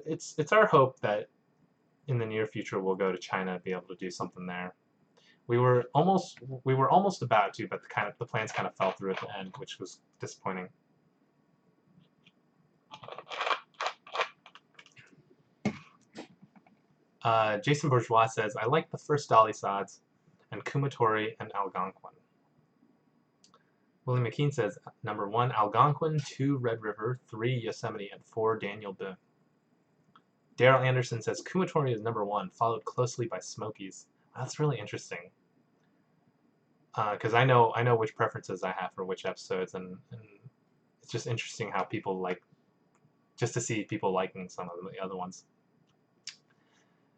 S1: It's our hope that in the near future we'll go to China and be able to do something there. We were almost about to, but the plans kind of fell through at the end, which was disappointing. Jason Bourgeois says, I like the first Dolly Sods and Kumatori and Algonquin. William McKean says, number 1, Algonquin, 2, Red River, 3, Yosemite, and 4, Daniel Boone. Daryl Anderson says, Kumatori is number 1, followed closely by Smokies. That's really interesting. Because I know which preferences I have for which episodes, and it's just interesting how people like, just to see people liking some of the other ones.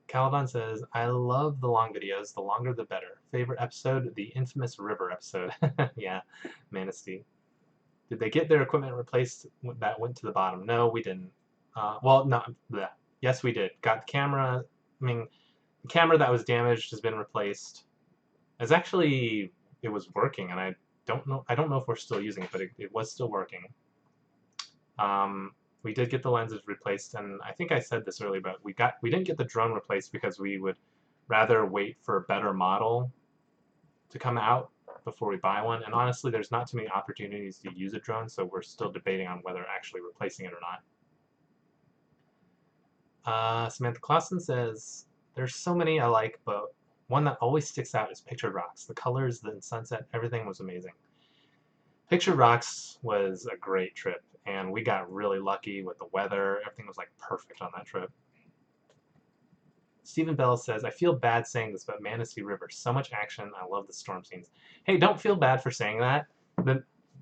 S1: Caledon says, I love the long videos. The longer the better. Favorite episode? The infamous river episode. Yeah, Manistee. Did they get their equipment replaced that went to the bottom? No, we didn't. Well, no. Bleh. Yes, we did. Got the camera. I mean, the camera that was damaged has been replaced. It was working, and I don't know if we're still using it, but it was still working. We did get the lenses replaced, and I think I said this earlier, but we didn't get the drone replaced because we would rather wait for a better model to come out before we buy one. And honestly, there's not too many opportunities to use a drone, so we're still debating on whether actually replacing it or not. Samantha Clausen says, There's so many I like, but one that always sticks out is Pictured Rocks. The colors, the sunset, everything was amazing. Pictured Rocks was a great trip, and we got really lucky with the weather. Everything was like perfect on that trip. Stephen Bell says, I feel bad saying this, but Manistee River, so much action. I love the storm scenes. Hey, don't feel bad for saying that.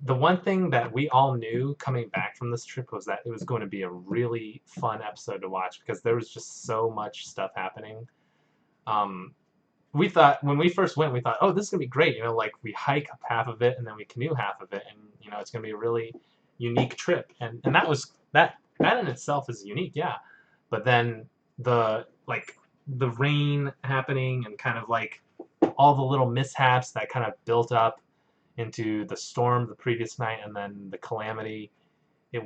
S1: The one thing that we all knew coming back from this trip was that it was going to be a really fun episode to watch because there was just so much stuff happening. We thought, when we first went, we thought, oh, this is going to be great. You know, like we hike up half of it and then we canoe half of it, and, you know, it's going to be a really unique trip. And that was, that in itself is unique, yeah. But then the rain happening and kind of like all the little mishaps that kind of built up into the storm the previous night and then the calamity, it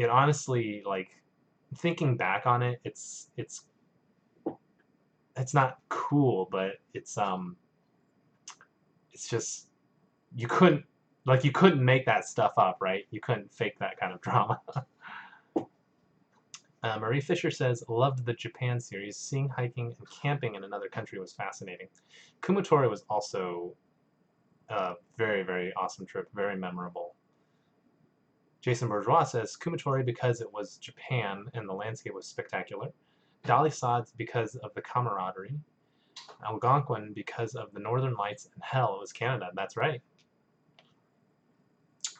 S1: honestly, like, thinking back on it, it's not cool, but it's just, you couldn't make that stuff up, right? You couldn't fake that kind of drama. Marie Fisher says, loved the Japan series. Seeing hiking and camping in another country was fascinating. Kumatori was also a very, very awesome trip, very memorable. Jason Bourgeois says, Kumatori because it was Japan and the landscape was spectacular. Dali Sods because of the camaraderie. Algonquin because of the Northern Lights, and hell, it was Canada. That's right.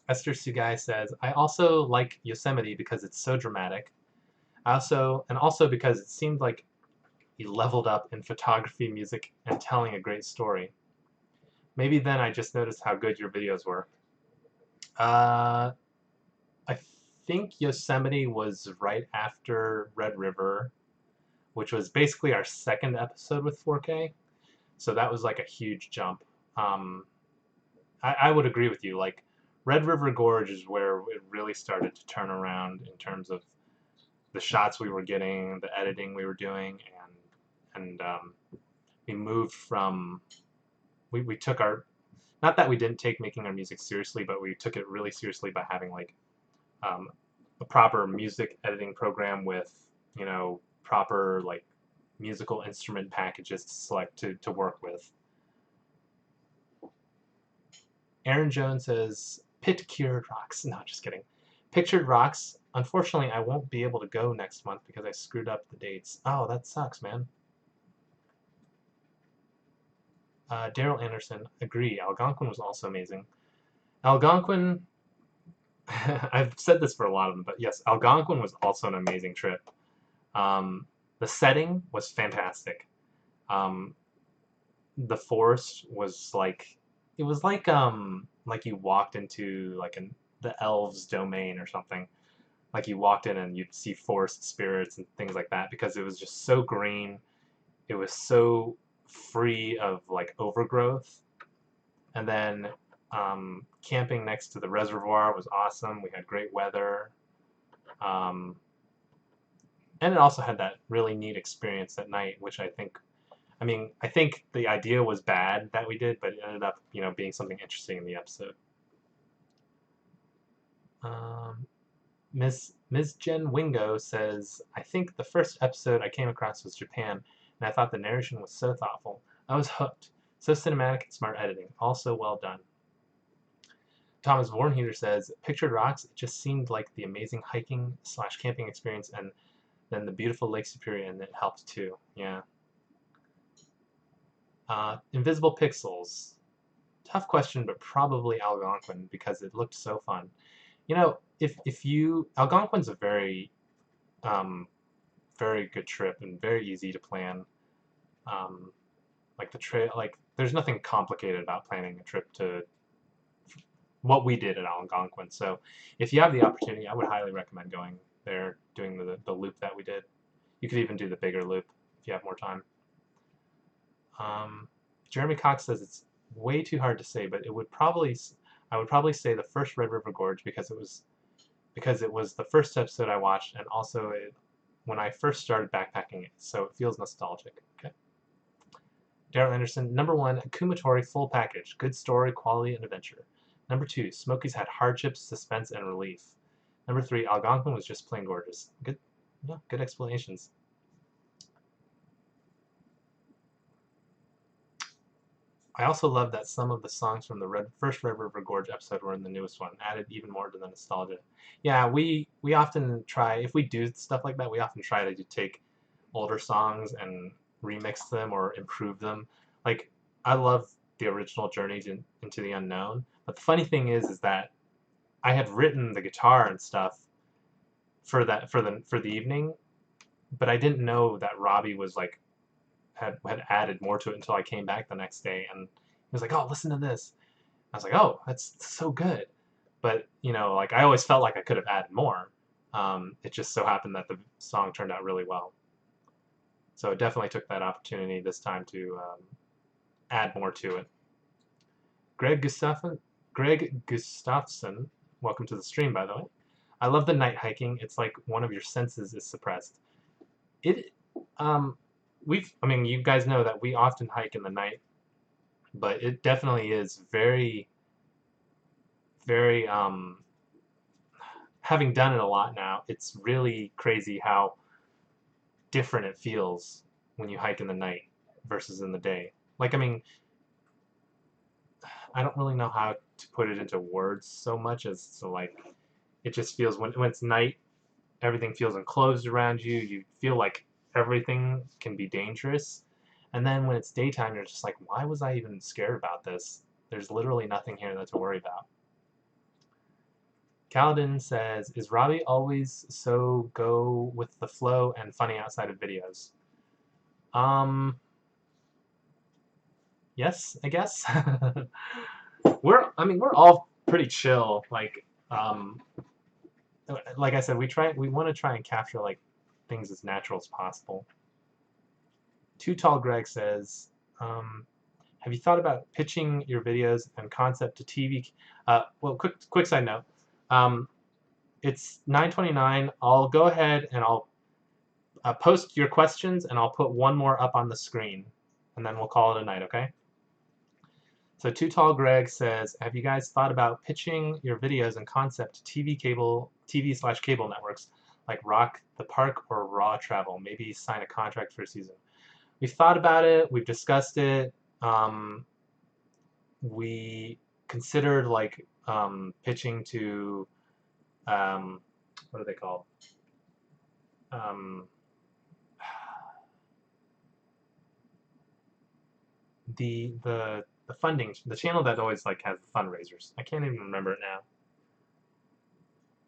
S1: Esther Sugai says, I also like Yosemite because it's so dramatic. Also because it seemed like he leveled up in photography, music, and telling a great story. Maybe then I just noticed how good your videos were. I think Yosemite was right after Red River, which was basically our second episode with 4K. So that was like a huge jump. I would agree with you. Like, Red River Gorge is where it really started to turn around in terms of the shots we were getting, the editing we were doing, and we moved from, we took our, not that we didn't take making our music seriously, but we took it really seriously by having like a proper music editing program with, you know, proper like musical instrument packages to select to work with. Aaron Jones says, Pictured Rocks. No, just kidding. Pictured Rocks. Unfortunately, I won't be able to go next month because I screwed up the dates. Oh, that sucks, man. Daryl Anderson, agree. Algonquin was also amazing. Algonquin, I've said this for a lot of them, but yes, Algonquin was also an amazing trip. The setting was fantastic. The forest was like, it was like you walked into like the elves' domain or something. Like you walked in and you'd see forest spirits and things like that because it was just so green. It was so free of like overgrowth. And then camping next to the reservoir was awesome. We had great weather. And it also had that really neat experience at night, which I think the idea was bad that we did, but it ended up, you know, being something interesting in the episode. Ms. Jen Wingo says, I think the first episode I came across was Japan, and I thought the narration was so thoughtful. I was hooked. So cinematic and smart editing. Also well done. Thomas Vornheater says, Pictured Rocks, it just seemed like the amazing hiking/camping experience, and then the beautiful Lake Superior, and it helped too. Yeah. Invisible Pixels. Tough question, but probably Algonquin because it looked so fun. You know, Algonquin's a very, very good trip and very easy to plan. Like the trail, like there's nothing complicated about planning a trip to what we did at Algonquin. So if you have the opportunity, I would highly recommend going there, doing the loop that we did. You could even do the bigger loop if you have more time. Jeremy Cox says it's way too hard to say, but I would probably say the first Red River Gorge because it was the first episode I watched, and also when I first started backpacking it, so it feels nostalgic. Okay. Daryl Anderson, number 1, Kumatori full package, good story, quality, and adventure. Number 2, Smokies had hardships, suspense, and relief. Number 3, Algonquin was just plain gorgeous. Good, yeah, good explanations. I also love that some of the songs from the first Red River Gorge episode were in the newest one, added even more to the nostalgia. Yeah, we often try, if we do stuff like that, we often try to take older songs and remix them or improve them. Like, I love the original Journeys into the Unknown, but the funny thing is that I had written the guitar and stuff for the evening, but I didn't know that Robbie was like had added more to it until I came back the next day, and he was like, "Oh, listen to this." I was like, "Oh, that's so good." But like I always felt like I could have added more. It just so happened that the song turned out really well. So I definitely took that opportunity this time to add more to it. Greg Gustafson, welcome to the stream, by the way. I love the night hiking. It's like one of your senses is suppressed. It, I mean, you guys know that we often hike in the night, but it definitely is very, very, having done it a lot now, it's really crazy how different it feels when you hike in the night versus in the day. Like, I mean, I don't really know how to put it into words so much as to like, it just feels when it's night, everything feels enclosed around you. You feel like everything can be dangerous. And then when it's daytime, you're just like, why was I even scared about this? There's literally nothing here to worry about. Kaladin says, is Robbie always so go with the flow and funny outside of videos? Yes, I guess. We're all pretty chill. Like I said, we want to try and capture like things as natural as possible. Too Tall Greg says, have you thought about pitching your videos and concept to TV? Well, quick side note. It's 9:29. I'll go ahead and I'll post your questions and I'll put one more up on the screen, and then we'll call it a night, okay? So Too Tall Greg says, have you guys thought about pitching your videos and concept to TV/cable networks like Rock the Park or Raw Travel? Maybe sign a contract for a season. We've thought about it. We've discussed it. We considered like pitching to what are they called? The funding, the channel that always like has the fundraisers. I can't even remember it now.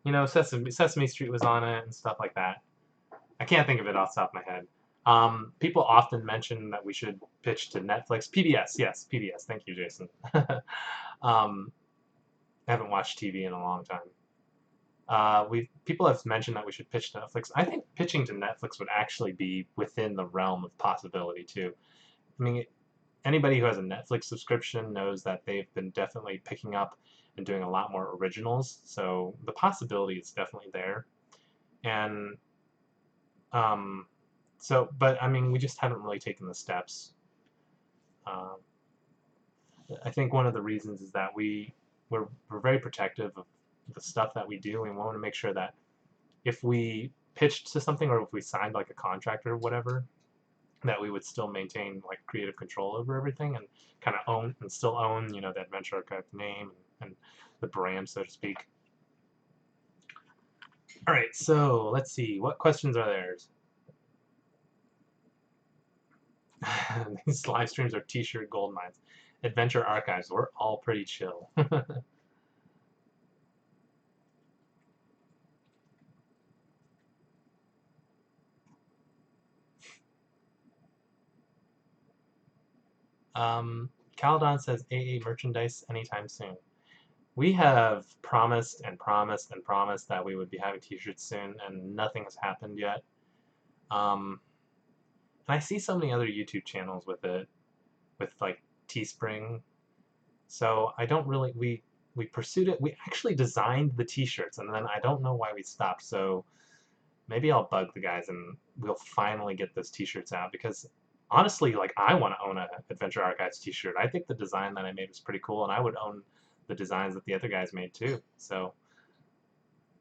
S1: You know, Sesame Street was on it and stuff like that. I can't think of it off the top of my head. People often mention that we should pitch to Netflix. PBS, yes, PBS. Thank you, Jason. I haven't watched TV in a long time. People have mentioned that we should pitch to Netflix. I think pitching to Netflix would actually be within the realm of possibility too. I mean, anybody who has a Netflix subscription knows that they've been definitely picking up and doing a lot more originals. So the possibility is definitely there. And but I mean, we just haven't really taken the steps. I think one of the reasons is that we're very protective of the stuff that we do, and we want to make sure that if we pitched to something or if we signed like a contract or whatever, that we would still maintain like creative control over everything and kind of own the Adventure Archive name and the brand, so to speak. All right, so let's see, what questions are there? These live streams are t-shirt gold mines. Adventure Archives, we're all pretty chill. Caladon says AA merchandise anytime soon. We have promised and promised and promised that we would be having t-shirts soon, and nothing has happened yet. And I see so many other YouTube channels with it, with like Teespring. So I don't really, we pursued it. We actually designed the t-shirts, and then I don't know why we stopped. So maybe I'll bug the guys and we'll finally get those t-shirts out, because honestly, like, I want to own an Adventure Archives t-shirt. I think the design that I made was pretty cool, and I would own the designs that the other guys made too. So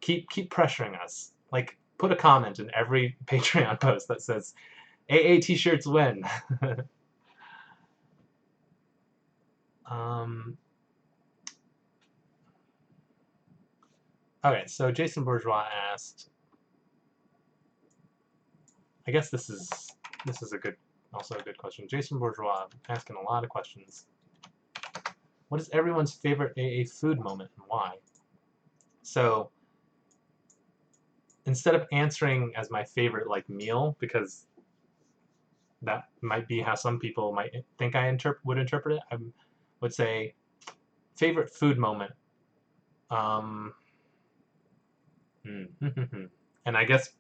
S1: keep pressuring us. Like, put a comment in every Patreon post that says AA t-shirts win. Okay, so Jason Bourgeois asked, I guess this is also a good question. Jason Bourgeois asking a lot of questions. What is everyone's favorite AA food moment and why? So instead of answering as my favorite like meal, because that might be how some people might think I would interpret it, I would say favorite food moment. And I guess,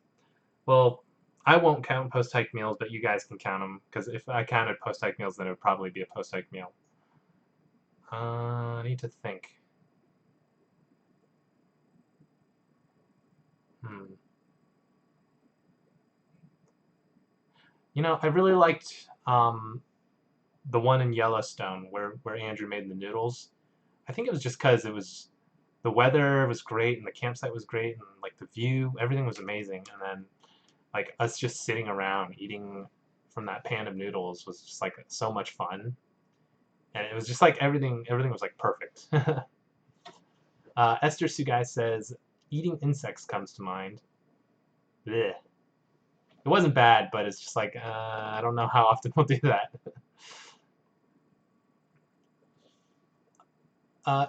S1: well, I won't count post-hike meals, but you guys can count them, because if I counted post-hike meals, then it would probably be a post-hike meal. I need to think. You know, I really liked the one in Yellowstone where Andrew made the noodles. I think it was just because the weather was great and the campsite was great and like the view, everything was amazing. And then like us just sitting around eating from that pan of noodles was just like so much fun. And it was just like everything was like perfect. Esther Sugai says, eating insects comes to mind. Blech. It wasn't bad, but it's just like, I don't know how often we'll do that.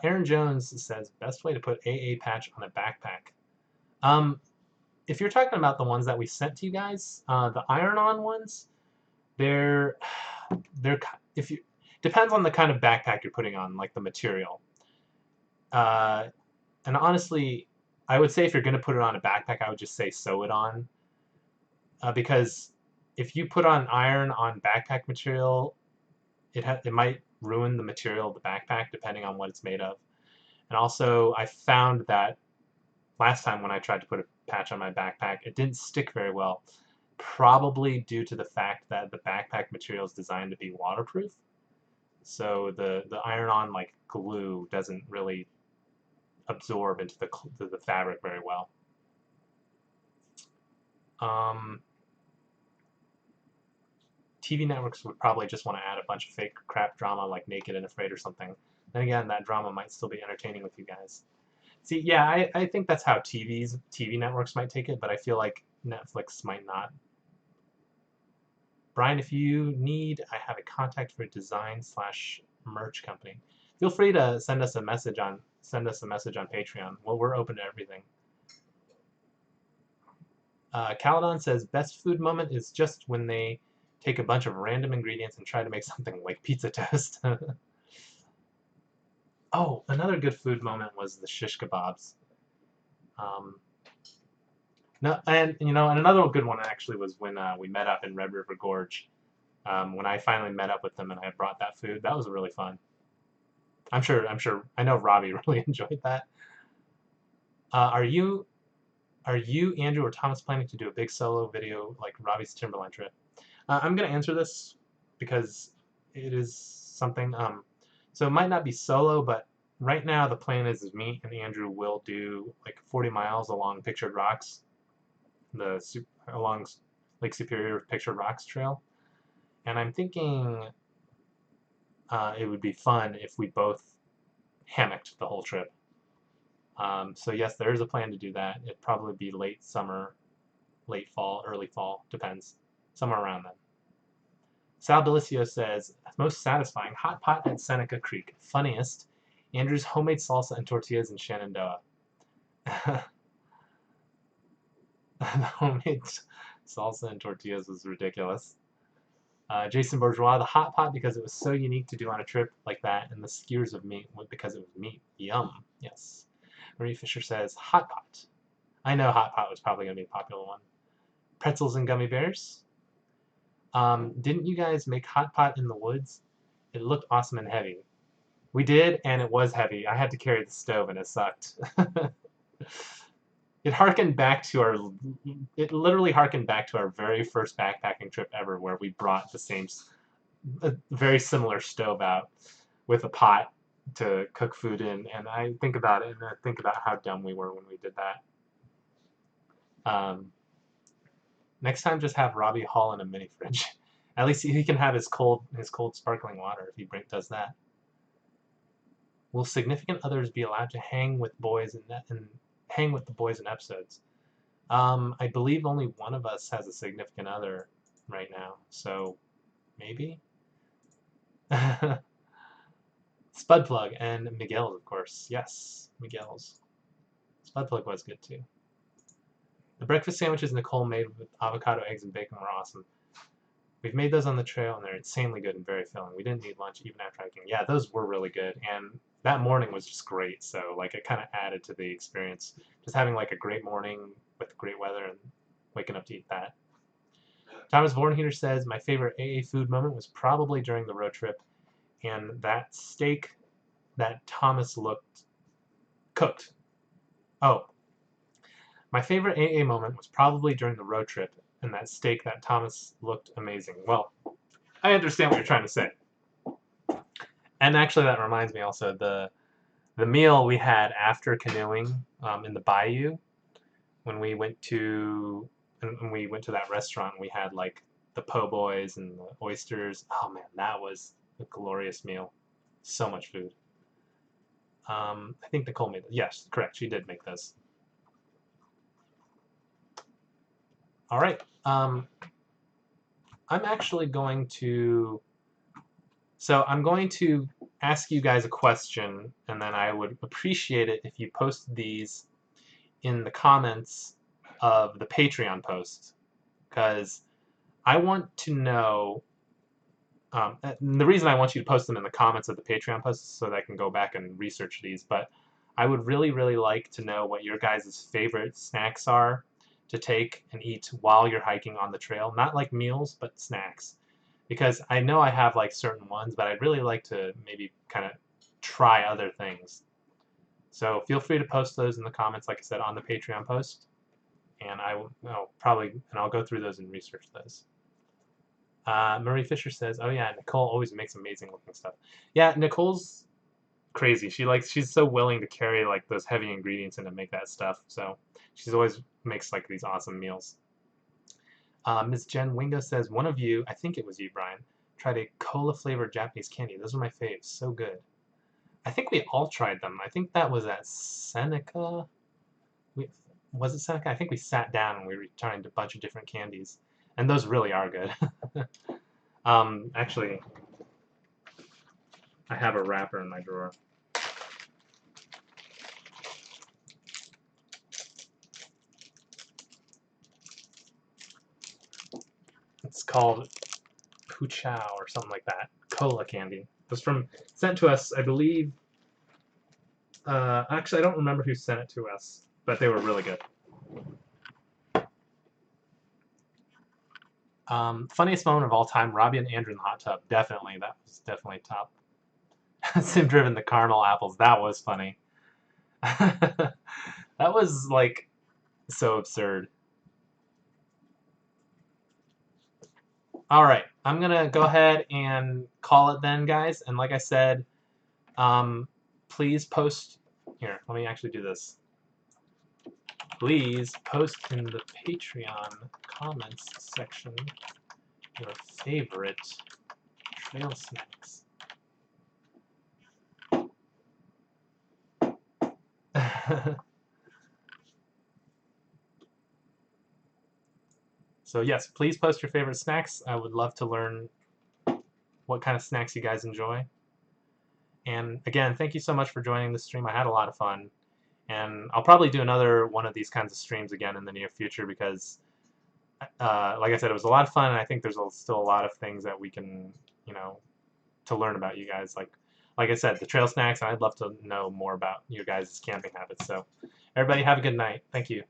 S1: Aaron Jones says, best way to put AA patch on a backpack. If you're talking about the ones that we sent to you guys, the iron-on ones, they're if you depends on the kind of backpack you're putting on, like the material. And honestly, I would say if you're going to put it on a backpack, I would just say sew it on, because if you put on iron on backpack material, it might ruin the material of the backpack depending on what it's made of. And also, I found that last time when I tried to put a patch on my backpack, it didn't stick very well, probably due to the fact that the backpack material is designed to be waterproof. So the iron-on like glue doesn't really absorb into the fabric very well. TV networks would probably just want to add a bunch of fake crap drama like Naked and Afraid or something. Then again, that drama might still be entertaining with you guys. See, yeah, I think that's how TV networks might take it, but I feel like Netflix might not. Brian, if you need, I have a contact for a design/merch company. Feel free to send us a message on Patreon. Well, we're open to everything. Caledon says best food moment is just when they take a bunch of random ingredients and try to make something like pizza toast. Oh, another good food moment was the shish kebabs. No, and another good one actually was when we met up in Red River Gorge. When I finally met up with them and I brought that food, that was really fun. I know Robbie really enjoyed that. Are you, Andrew, or Thomas planning to do a big solo video like Robbie's Timberline trip? I'm gonna answer this because it is something. So it might not be solo, but right now the plan is me and Andrew will do like 40 miles along Pictured Rocks, along Lake Superior Pictured Rocks Trail, and I'm thinking it would be fun if we both hammocked the whole trip. So yes, there is a plan to do that. It'd probably be late summer, late fall, early fall, depends, somewhere around then. Sal Delicio says, most satisfying, hot pot at Seneca Creek. Funniest, Andrew's homemade salsa and tortillas in Shenandoah. The homemade salsa and tortillas was ridiculous. Jason Bourgeois, the hot pot because it was so unique to do on a trip like that, and the skewers of meat because it was meat. Yum. Yes. Marie Fisher says, hot pot. I know hot pot was probably going to be a popular one. Pretzels and gummy bears. Didn't you guys make hot pot in the woods? It looked awesome and heavy. We did, and it was heavy. I had to carry the stove, and it sucked. It literally harkened back to our very first backpacking trip ever, where we brought a very similar stove out with a pot to cook food in, and I think about it, and I think about how dumb we were when we did that. Next time, just have Robbie haul in a mini fridge. At least he can have his cold sparkling water if he does that. Will significant others be allowed to hang with boys and hang with the boys in episodes? I believe only one of us has a significant other right now, so maybe. Spudplug and Miguel's, of course. Yes, Miguel's. Spudplug was good too. The breakfast sandwiches Nicole made with avocado, eggs, and bacon were awesome. We've made those on the trail, and they're insanely good and very filling. We didn't need lunch even after hiking. Yeah, those were really good, and that morning was just great. So, like, it kind of added to the experience. Just having, like, a great morning with great weather and waking up to eat that. Thomas Vornheater says, my favorite AA food moment was probably during the road trip, and that steak that Thomas cooked. Oh. My favorite AA moment was probably during the road trip, and that steak that Thomas looked amazing. Well, I understand what you're trying to say. And actually, that reminds me also, the meal we had after canoeing in the bayou, when we went to that restaurant, we had like the po' boys and the oysters. Oh man, that was a glorious meal. So much food. I think Nicole made it. Yes, correct. She did make this. All right. I'm actually going to... So I'm going to ask you guys a question, and then I would appreciate it if you post these in the comments of the Patreon post, because I want to know... the reason I want you to post them in the comments of the Patreon post is so that I can go back and research these, but I would really, really like to know what your guys' favorite snacks are to take and eat while you're hiking on the trail. Not like meals, but snacks. Because I know I have like certain ones, but I'd really like to maybe kind of try other things. So feel free to post those in the comments, like I said, on the Patreon post. And I'll go through those and research those. Marie Fisher says, oh yeah, Nicole always makes amazing looking stuff. Yeah, Nicole's crazy. She's so willing to carry like those heavy ingredients and to make that stuff. So she's always makes like these awesome meals. Ms. Jen Wingo says, one of you, I think it was you, Brian, tried a cola flavored Japanese candy. Those are my faves. So good. I think we all tried them. I think that was at Seneca. Was it Seneca? I think we sat down and we were trying a bunch of different candies. And those really are good. Actually, I have a wrapper in my drawer. It's called Puchow or something like that. Cola candy. It was sent to us, I believe. Actually, I don't remember who sent it to us, but they were really good. Funniest moment of all time, Robbie and Andrew in the hot tub. Definitely, that was definitely top. Sim driven the caramel apples. That was funny. That was like so absurd. All right, I'm gonna go ahead and call it then, guys. And like I said, please post here. Let me actually do this. Please post in the Patreon comments section your favorite trail snacks. So yes, please post your favorite snacks. I would love to learn what kind of snacks you guys enjoy. And again, thank you so much for joining the stream. I had a lot of fun. And I'll probably do another one of these kinds of streams again in the near future because, like I said, it was a lot of fun, and I think there's still a lot of things that we can, to learn about you guys. Like I said, the trail snacks, and I'd love to know more about your guys' camping habits. So everybody have a good night. Thank you.